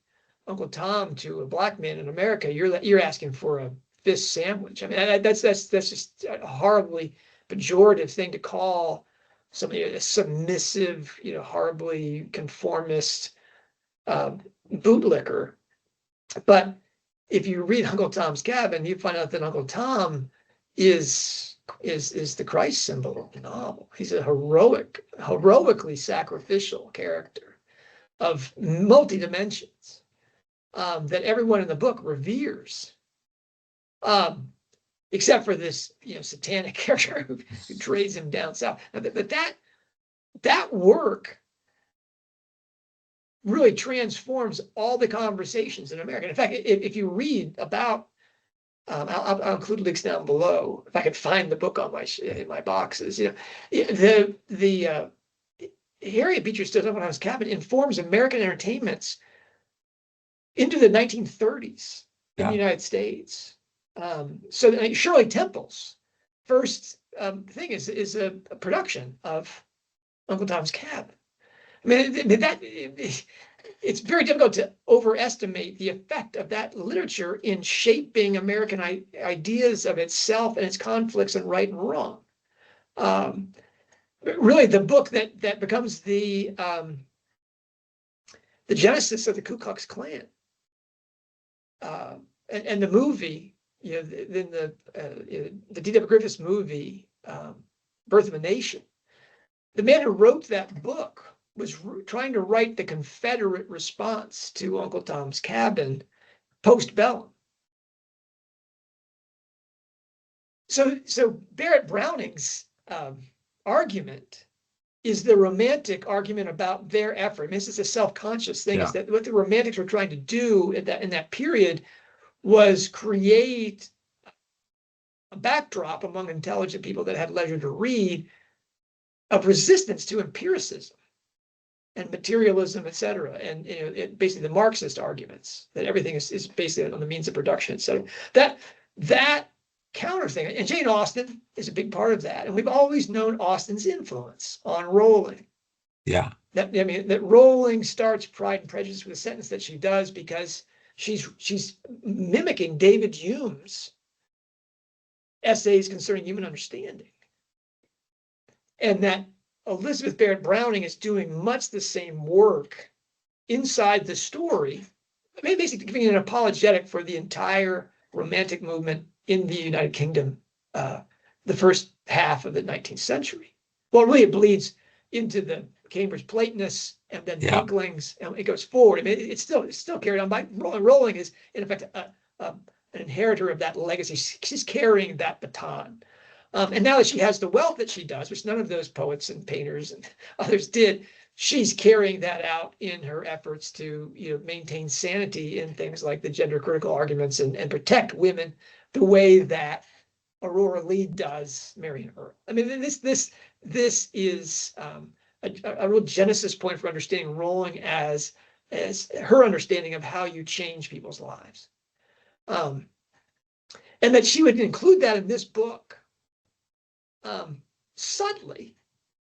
Uncle Tom to a black man in America, you're asking for a fish sandwich. I mean, that's just a horribly pejorative thing to call somebody a submissive, horribly conformist bootlicker. But if you read Uncle Tom's Cabin, you find out that Uncle Tom is the Christ symbol of the novel. He's a heroically sacrificial character of multi dimensions that everyone in the book reveres, except for this satanic character who trades him down south. But that work really transforms all the conversations in America. In fact, if you read about, I'll include links down below if I can find the book on in my boxes. The Harriet Beecher Stowe's Uncle Tom's Cabin informs American entertainments into the 1930s in the United States. So Shirley Temple's first thing is a production of Uncle Tom's Cabin. I mean, it's very difficult to overestimate the effect of that literature in shaping American ideas of itself and its conflicts and right and wrong. Really, the book that becomes the genesis of the Ku Klux Klan, and the movie, then the D.W. Griffiths movie, Birth of a Nation. The man who wrote that book was trying to write the Confederate response to Uncle Tom's Cabin post-bellum. So Barrett Browning's argument is the romantic argument about their effort. I mean, this is a self-conscious thing. Is that what the romantics were trying to do in that period was create a backdrop among intelligent people that had leisure to read of resistance to empiricism and materialism, et cetera, and basically the Marxist arguments that everything is basically on the means of production, et cetera. That counter thing, and Jane Austen is a big part of that, and we've always known Austen's influence on Rowling. Yeah. That Rowling starts Pride and Prejudice with a sentence that she does because she's mimicking David Hume's essays concerning human understanding, and that Elizabeth Barrett Browning is doing much the same work inside the story, basically giving an apologetic for the entire Romantic movement in the United Kingdom, the first half of the 19th century. Well, really, it bleeds into the Cambridge Platonists and then the Inklings, and it goes forward. I mean, it's still carried on by Rowling. Rowling is, in effect, an inheritor of that legacy. She's carrying that baton. And now that she has the wealth that she does, which none of those poets and painters and others did, she's carrying that out in her efforts to maintain sanity in things like the gender critical arguments and protect women the way that Aurora Leigh does Marion Earl. I mean, this is a real genesis point for understanding Rowling as her understanding of how you change people's lives, and that she would include that in this book. Subtly,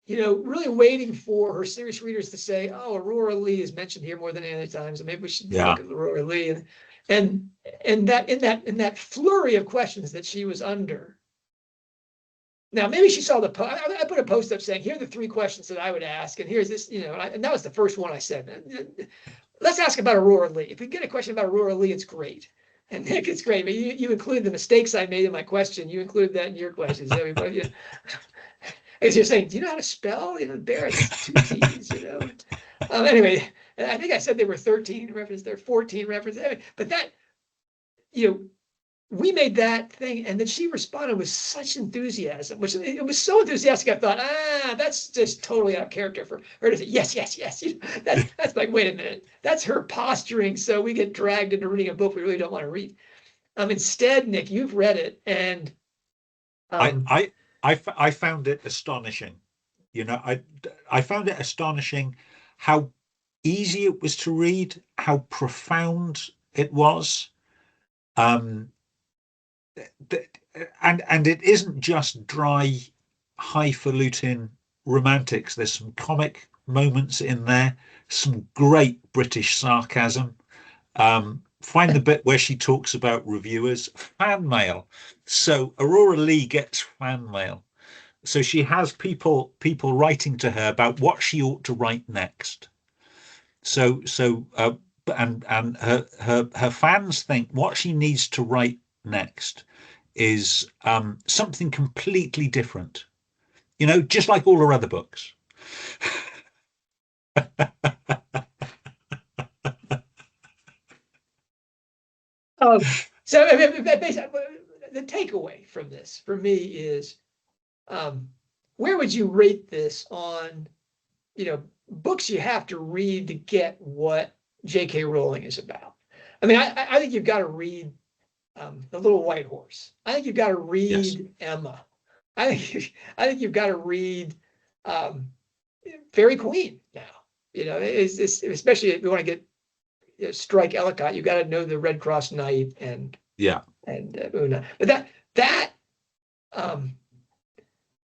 really waiting for her serious readers to say, "Oh, Aurora Leigh is mentioned here more than any other time, so maybe we should look at Aurora Leigh." And that in that flurry of questions that she was under. Now, maybe she saw the post. I put a post up saying, "Here are the 3 questions that I would ask," and here's this, and that was the first one I said. Let's ask about Aurora Leigh. If we get a question about Aurora Leigh, it's great. And Nick, it's great, but you include the mistakes I made in my question. You include that in your questions. Everybody, as you're saying, do you know how to spell? Barrett's 2 T's. Anyway, I think I said they were 13 references. They're 14 references. Anyway, but that, we made that thing, and then she responded with such enthusiasm, which it was so enthusiastic. I thought, that's just totally out of character for her to say yes, yes, yes. That's like, wait a minute, that's her posturing. So we get dragged into reading a book we really don't want to read. Instead, Nick, you've read it, and I found it astonishing. I found it astonishing how easy it was to read, how profound it was. And it isn't just dry, highfalutin romantics. There's some comic moments in there, some great British sarcasm. Find the bit where she talks about reviewers, fan mail. So Aurora Leigh gets fan mail. So she has people writing to her about what she ought to write next. And her fans think what she needs to write next is something completely different. Just like all her other books. So I mean, basically, the takeaway from this for me is, where would you rate this on, books you have to read to get what J.K. Rowling is about? I mean, I think you've got to read The Little White Horse. I think you've got to read Yes. Emma. I think you've got to read Fairy Queen now. It's especially if you want to get Strike-Ellacott, you got to know the Red Cross Knight and Una. But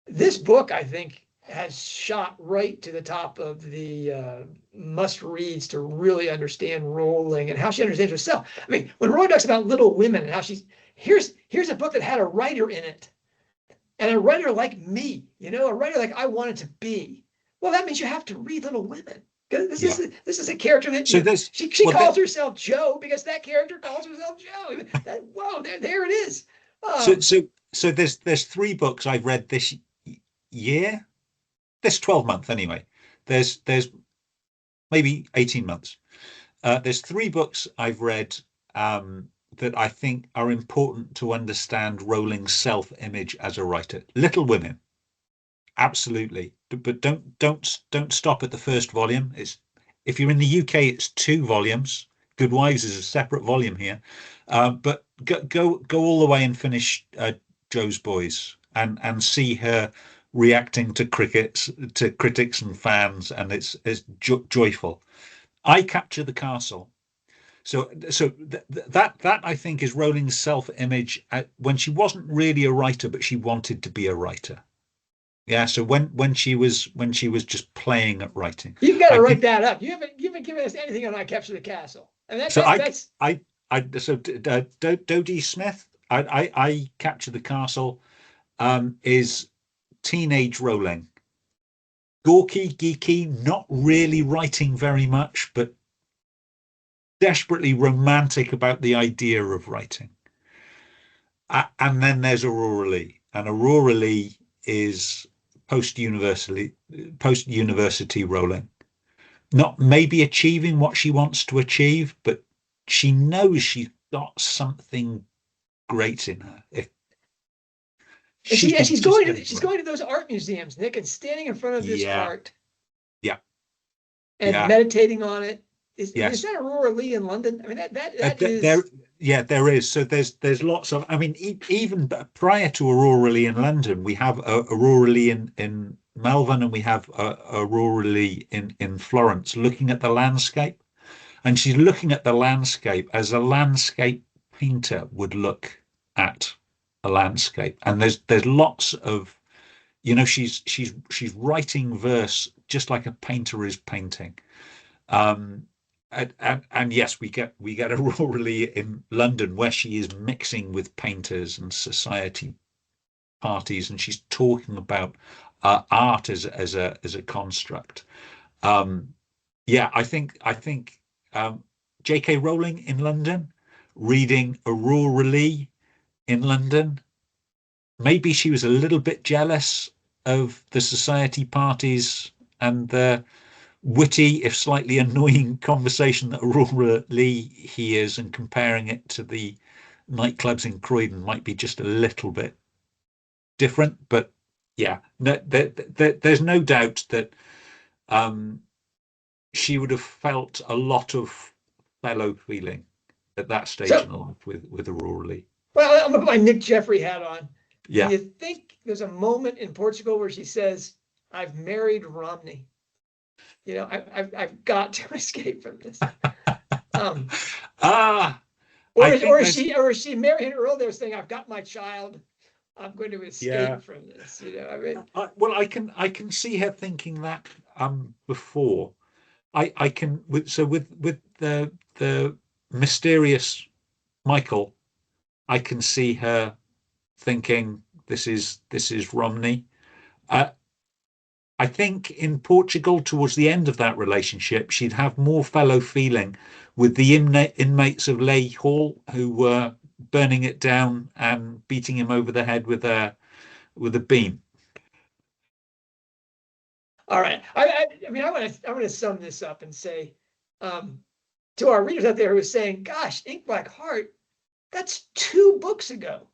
this book, I think, has shot right to the top of the must reads to really understand Rowling and how she understands herself. I mean, when Rowling talks about Little Women and how here's a book that had a writer in it, and a writer like me, a writer like I wanted to be. Well, that means you have to read Little Women. This is a character that she calls herself Joe because that character calls herself Joe. Whoa, there it is. So there's 3 books I've read this year, this 12 month anyway. There's maybe 18 months. There's 3 books I've read that I think are important to understand Rowling's self-image as a writer. Little Women. Absolutely, but don't stop at the first volume. If you're in the UK, it's 2 volumes. Good Wives is a separate volume here, but go all the way and finish Jo's Boys and see her reacting to critics and fans, and it's joyful. I Capture the Castle. So that I think is Rowling's self-image when she wasn't really a writer, but she wanted to be a writer. Yeah, so when she was just playing at writing. You've got to write that up. You haven't given us anything on I Capture the Castle. And that's Dodie Smith, I Capture the Castle is teenage Rowling. Gawky, geeky, not really writing very much, but desperately romantic about the idea of writing. And then there's Aurora Leigh, and Aurora Leigh is post-university Rowling, not maybe achieving what she wants to achieve, but she knows she's got something great in her. She's going to those art museums, Nick, and standing in front of this art, and meditating on it. Is that Aurora Leigh in London? I mean, that is. There is. So there's lots of. I mean, even prior to Aurora Leigh in London, we have Aurora Leigh in Melbourne, and we have Aurora Leigh in Florence, looking at the landscape, and she's looking at the landscape as a landscape painter would look at a landscape. And there's lots of, she's writing verse just like a painter is painting. And yes, we get Aurora Leigh in London, where she is mixing with painters and society parties, and she's talking about art as a construct. I think J.K. Rowling in London, reading Aurora Leigh in London. Maybe she was a little bit jealous of the society parties and the witty, if slightly annoying, conversation that Aurora Leigh hears, and comparing it to the nightclubs in Croydon might be just a little bit different, but yeah, no, there's no doubt that she would have felt a lot of fellow feeling at that stage in So, life with Aurora Leigh. well, I'm gonna put my Nick Jeffery hat on. Do Yeah. you think there's a moment in Portugal where she says, "I've married Romney"? You know, I've got to escape from this. Ah, Or I is, think or is she marrying Earl there saying, "I've got my child, I'm going to yeah. escape from this"? You know, I mean, Well, I can see her thinking that before. I can with the mysterious Michael, I can see her thinking this is Romney. Uh, I think in Portugal, towards the end of that relationship, she'd have more fellow feeling with the inmates of Leigh Hall who were burning it down and beating him over the head with a beam. all right. I mean, I want to sum this up and say, to our readers out there who are saying, "Gosh, Ink Black Heart, that's 2 books ago.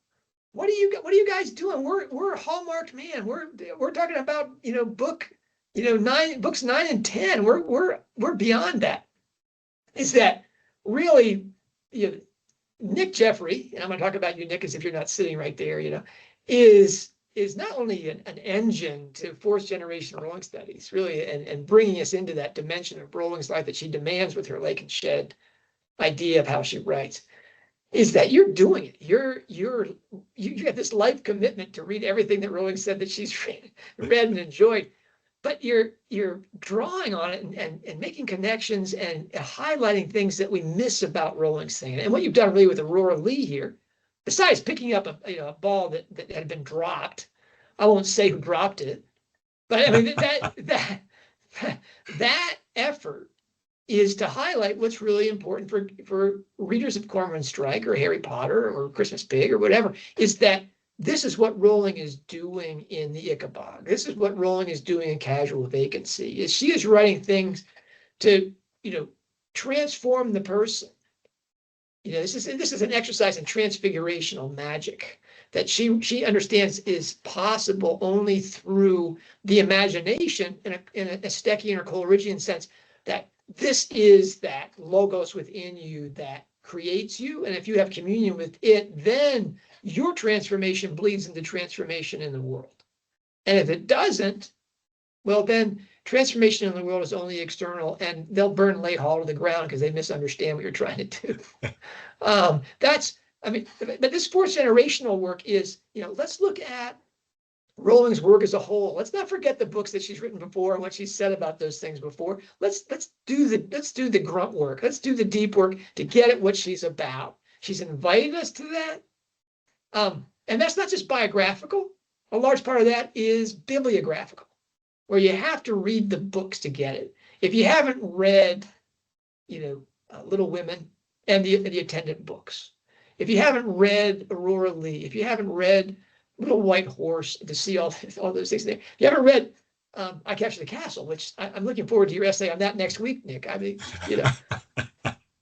What are you guys doing? We're Hallmarked man. We're talking about, book, 9 and 10. We're beyond that." Is that really, Nick Jeffery, and I'm going to talk about you, Nick, as if you're not sitting right there, is not only an engine to fourth generation Rowling studies, really, and bringing us into that dimension of Rowling's life that she demands with her Lake and Shed idea of how she writes, is that you're doing it. You have this life commitment to read everything that Rowling said that she's read and enjoyed, but you're drawing on it and making connections and highlighting things that we miss about Rowling's thing. And what you've done really with Aurora Leigh here, besides picking up a ball that had been dropped, I won't say who dropped it, but I mean that effort is to highlight what's really important for readers of Cormoran Strike or Harry Potter or Christmas Pig or whatever, is that this is what Rowling is doing in the Ichabod. This is what Rowling is doing in Casual Vacancy. Is she is writing things to, transform the person. This is an exercise in transfigurational magic that she understands is possible only through the imagination in a Steckian or Coleridgean sense, that this is that logos within you that creates you. And if you have communion with it, then your transformation bleeds into transformation in the world. And if it doesn't, well, then transformation in the world is only external, and they'll burn Leigh Hall to the ground because they misunderstand what you're trying to do. But this fourth generational work is, let's look at Rowling's work as a whole. Let's not forget the books that she's written before and what she's said about those things before. Let's do the grunt work. Let's do the deep work to get at what she's about. She's invited us to that. And that's not just biographical. A large part of that is bibliographical, where you have to read the books to get it. If you haven't read, Little Women and the attendant books, if you haven't read Aurora Leigh, if you haven't read Little White Horse, to see all those things there. If you haven't read I Capture the Castle, which I'm looking forward to your essay on that next week, Nick. I mean,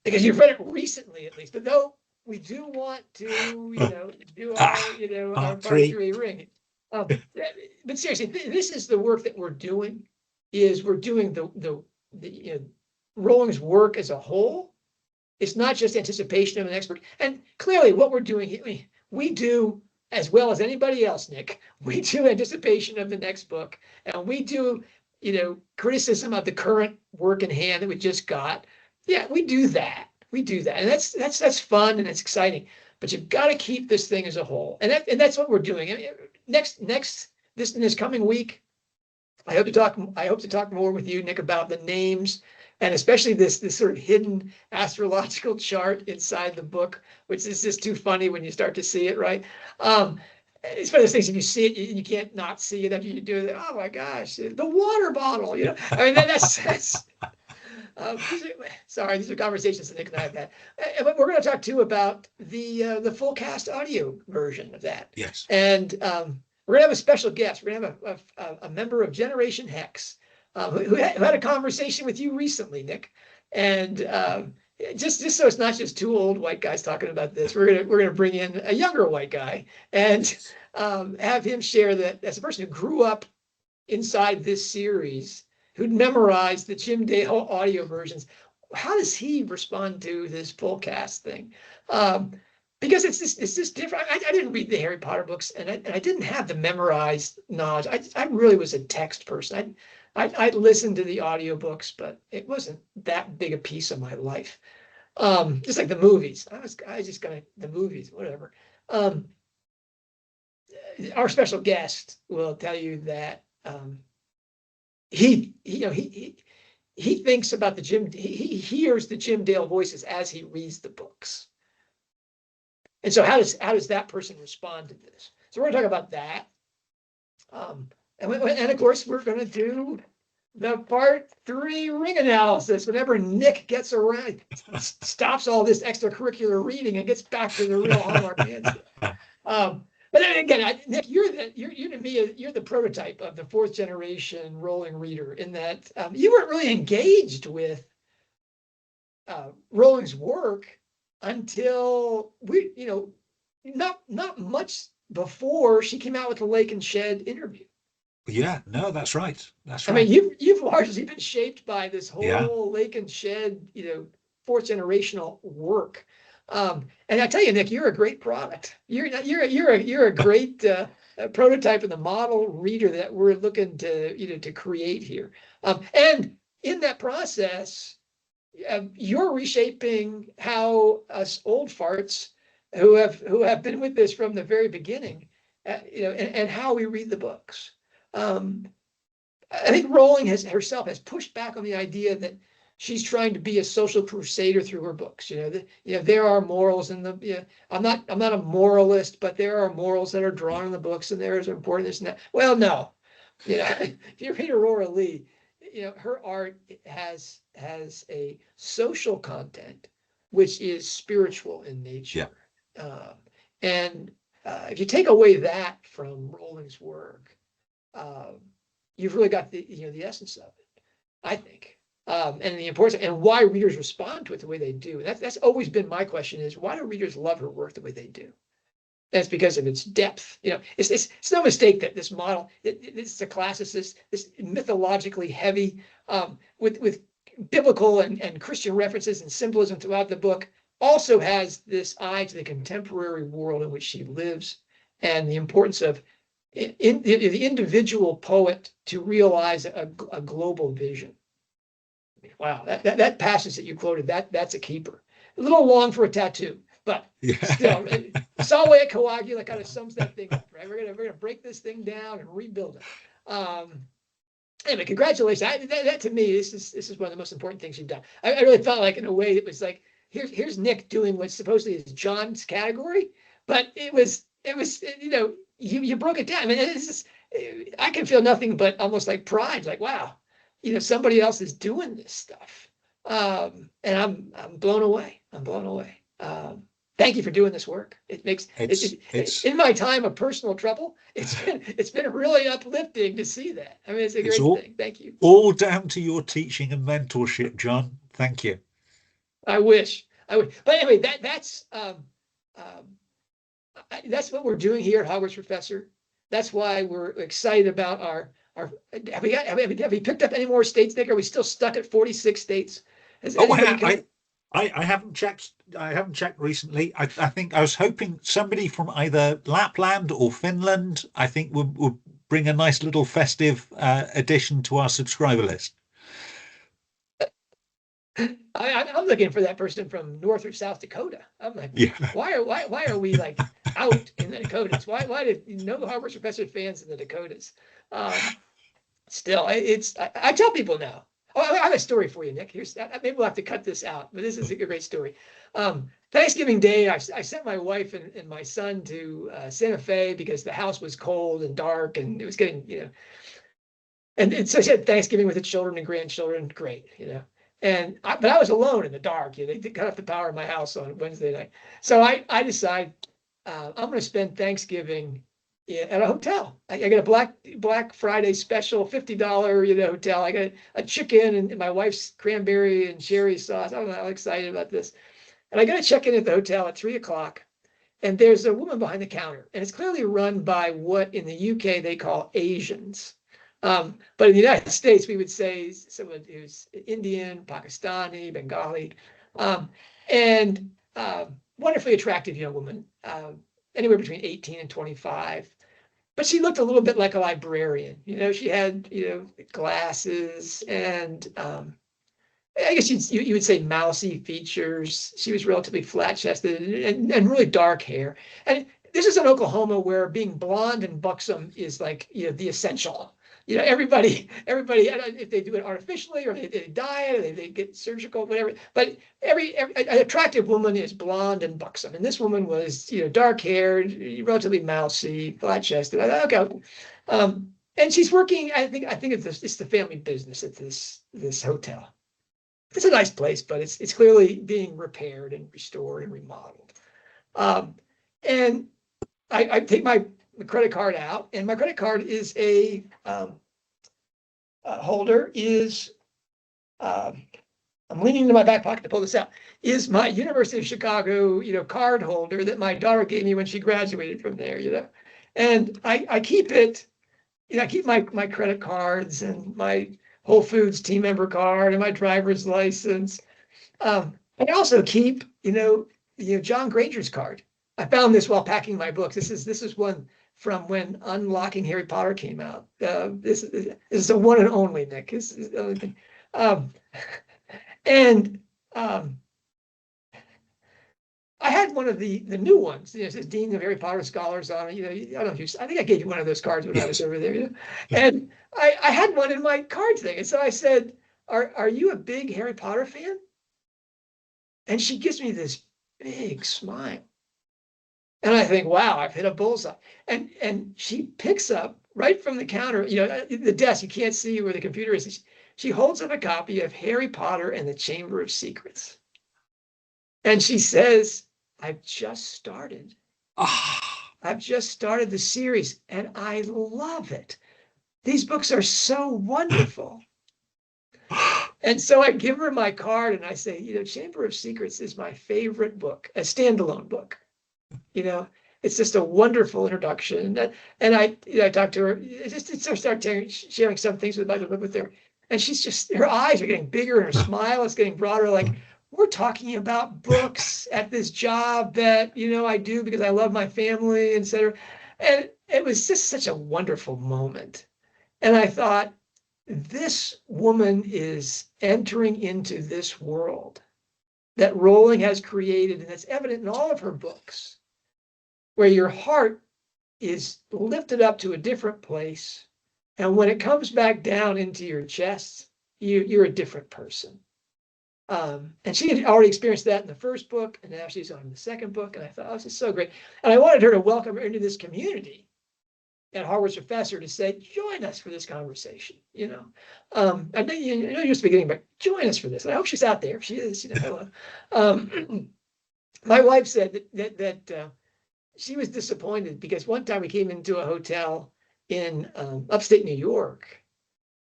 because you've read it recently at least. But though we do want to, do our part 3 ring. But seriously, this is the work that we're doing. We're doing the Rowling's work as a whole. It's not just anticipation of an expert. And clearly, what we're doing here, we do, as well as anybody else, Nick, we do anticipation of the next book, and we do, criticism of the current work in hand that we just got. Yeah, we do that. And that's fun and it's exciting. But you've got to keep this thing as a whole, and that's what we're doing. I mean, this coming week, I hope to talk more with you, Nick, about the names, and especially this sort of hidden astrological chart inside the book, which is just too funny when you start to see it, right? It's one of those things, if you see it, you can't not see it after you do it. Oh my gosh, the water bottle, I mean, that's sorry, these are conversations that Nick and I have had. But we're going to talk too about the full cast audio version of that. Yes. And we're going to have a special guest. We're going to have a member of Generation Hex who had a conversation with you recently, Nick. And just so it's not just two old white guys talking about this, we're gonna bring in a younger white guy and have him share that as a person who grew up inside this series, who'd memorized the Jim Dale audio versions. How does he respond to this full cast thing? Because it's just different. I didn't read the Harry Potter books, and I didn't have the memorized knowledge. I really was a text person. I listened to the audiobooks, but it wasn't that big a piece of my life. Just like the movies. I just got the movies, whatever. Our special guest will tell you that he thinks about he hears the Jim Dale voices as he reads the books. And so how does that person respond to this? So we're going to talk about that. And of course, we're going to do the part 3 ring analysis. Whenever Nick gets around, stops all this extracurricular reading and gets back to the real Hallmark man stuff. But then again, Nick, you're to me, you're the prototype of the 4th generation Rowling reader in that you weren't really engaged with Rowling's work until not much before she came out with the Lake and Shed interview. Yeah, no, that's right. That's right. I mean, you've largely been shaped by this whole Lake and Shed, 4th generational work. And I tell you, Nick, you're a great product. You're a great prototype of the model reader that we're looking to create here. And in that process, you're reshaping how us old farts who have been with this from the very beginning, and how we read the books. I think Rowling herself has pushed back on the idea that she's trying to be a social crusader through her books. There are morals in the. I'm not a moralist, but there are morals that are drawn in the books, and there is important this and that. Well, no, if you read Aurora Leigh, her art has a social content which is spiritual in nature. Yeah. And if you take away that from Rowling's work, you've really got the essence of it, I think. And the importance and why readers respond to it the way they do. That's always been my question: is why do readers love her work the way they do? That's because of its depth. It's no mistake that this model, it's a classicist, this mythologically heavy, with biblical and Christian references and symbolism throughout the book, also has this eye to the contemporary world in which she lives, and the importance of the individual poet to realize a global vision. Wow, that passage that you quoted, that's a keeper. A little long for a tattoo, but still, Salve Coagula kind of sums that thing up, right? We're gonna break this thing down and rebuild it. Anyway, congratulations. That to me, this is one of the most important things you've done. I really felt like, in a way, it was like here's Nick doing what supposedly is John's category, but it was you broke it down. I mean, I can feel nothing but almost like pride, like, wow, somebody else is doing this stuff. And I'm blown away. I'm blown away. Thank you for doing this work. It makes it's in my time of personal trouble, it's been really uplifting to see that. I mean, it's a great thing. Thank you. All down to your teaching and mentorship, John. Thank you. I wish. But anyway, that's what we're doing here at Hogwarts Professor. That's why we're excited about our. Have we picked up any more states, Nick? Are we still stuck at 46 states? I haven't checked. I haven't checked recently. I think I was hoping somebody from either Lapland or Finland, I think, would bring a nice little festive addition to our subscriber list. I'm looking for that person from North or South Dakota. I'm like, why are we like out in the Dakotas? Why did no Hogwarts Professor fans in the Dakotas? Still, I tell people now. Oh, I have a story for you, Nick. Maybe we'll have to cut this out, but this is a great story. Thanksgiving Day, I sent my wife and my son to Santa Fe because the house was cold and dark, and it was getting, and so she had Thanksgiving with the children and grandchildren. Great, but I was alone in the dark. They cut off the power in my house on Wednesday night. So I decided I'm going to spend Thanksgiving at a hotel. I got a Black Friday special, $50, hotel. I got a chicken and my wife's cranberry and cherry sauce. I'm excited about this. And I got to check in at the hotel at 3 o'clock. And there's a woman behind the counter, and it's clearly run by what in the UK they call Asians. But in the United States, we would say someone who's Indian, Pakistani, Bengali, and wonderfully attractive young woman, anywhere between 18 and 25. But she looked a little bit like a librarian. She had, glasses and I guess you would say mousy features. She was relatively flat chested and really dark hair. And this is in Oklahoma where being blonde and buxom is like, the essential. Everybody, if they do it artificially or they dye it, or they get surgical, whatever. But every an attractive woman is blonde and buxom. And this woman was, dark haired, relatively mousy, flat chested. I thought, okay. And she's working, I think it's the family business at this hotel. It's a nice place, but it's clearly being repaired and restored and remodeled. And I take my credit card out, and my credit card is a holder is I'm leaning into my back pocket to pull this out, is my University of Chicago, card holder that my daughter gave me when she graduated from there, and I keep it, I keep my credit cards and my Whole Foods team member card and my driver's license. I also keep, John Granger's card. I found this while packing my books. This is one from when Unlocking Harry Potter came out. This is the one and only, Nick. This is the only thing. I had one of the new ones. It says Dean of Harry Potter Scholars on it. I don't know if I think I gave you one of those cards when I was over there. And I had one in my card thing. And so I said, are you a big Harry Potter fan? And she gives me this big smile. And I think, wow, I've hit a bullseye. And she picks up right from the counter, the desk, you can't see where the computer is. She holds up a copy of Harry Potter and the Chamber of Secrets. And she says, I've just started. I've just started the series and I love it. These books are so wonderful. And so I give her my card and I say, Chamber of Secrets is my favorite book, a standalone book. It's just a wonderful introduction. And I talked to her, start sharing some things about the book with her. And she's just, her eyes are getting bigger and her smile is getting broader. Like, we're talking about books at this job that, I do because I love my family, et cetera. And it was just such a wonderful moment. And I thought, this woman is entering into this world that Rowling has created, and it's evident in all of her books, where your heart is lifted up to a different place. And when it comes back down into your chest, you're a different person. And she had already experienced that in the first book, and now she's on the second book. And I thought, this is so great. And I wanted her to welcome her into this community at Harvard's Professor to say, join us for this conversation. I know you're just beginning, but join us for this. And I hope she's out there. If she is, hello. My wife said that she was disappointed because one time we came into a hotel in upstate New York,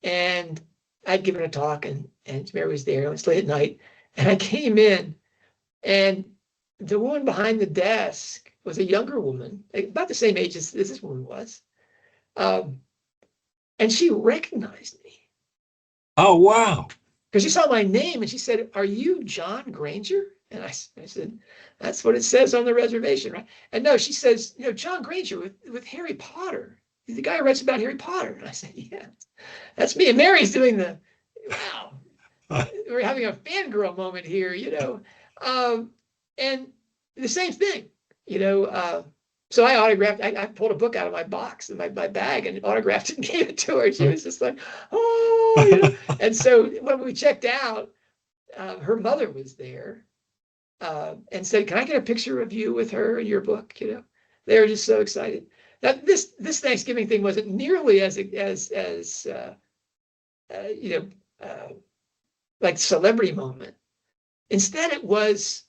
and I'd given a talk, and Mary was there. It was late at night, and I came in, and the woman behind the desk was a younger woman, about the same age as this woman was, and she recognized me. Oh, wow. Because she saw my name, and she said, "Are you John Granger?" And I said, "That's what it says on the reservation, right?" And no, she says, John Granger with Harry Potter. He's the guy who writes about Harry Potter. And I said, yeah, that's me. And Mary's doing wow, we're having a fangirl moment here, and the same thing, so I autographed, I pulled a book out of my box in my bag and autographed it and gave it to her. She was just like, oh, And so when we checked out, her mother was there and said, can I get a picture of you with her in your book? They were just so excited. Now, this Thanksgiving thing wasn't nearly as like celebrity moment. Instead, it was,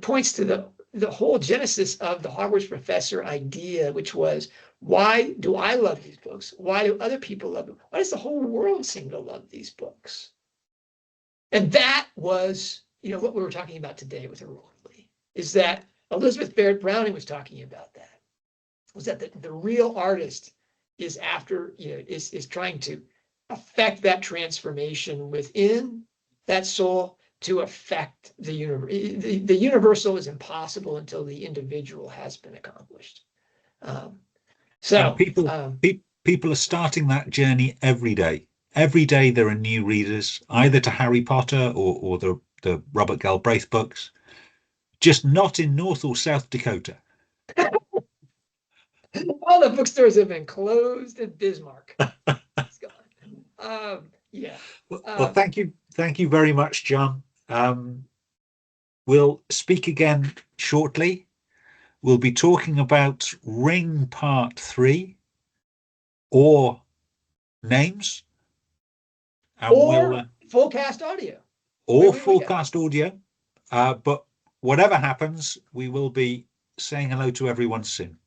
points to the whole genesis of the Hogwarts professor idea, which was, why do I love these books? Why do other people love them? Why does the whole world seem to love these books? And that was, what we were talking about today with Aurora Leigh, is that Elizabeth Barrett Browning was talking about that, was that the real artist is after, is trying to affect that transformation within that soul to affect the universe. The universal is impossible until the individual has been accomplished. And people are starting that journey every day. Every day there are new readers, either to Harry Potter or the Robert Galbraith books, just not in North or South Dakota. All the bookstores have been closed in Bismarck. It's gone. Yeah. Well, thank you very much, John. We'll speak again shortly. We'll be talking about Ring Part 3, or names, and or full cast audio, or full cast audio. But whatever happens, we will be saying hello to everyone soon.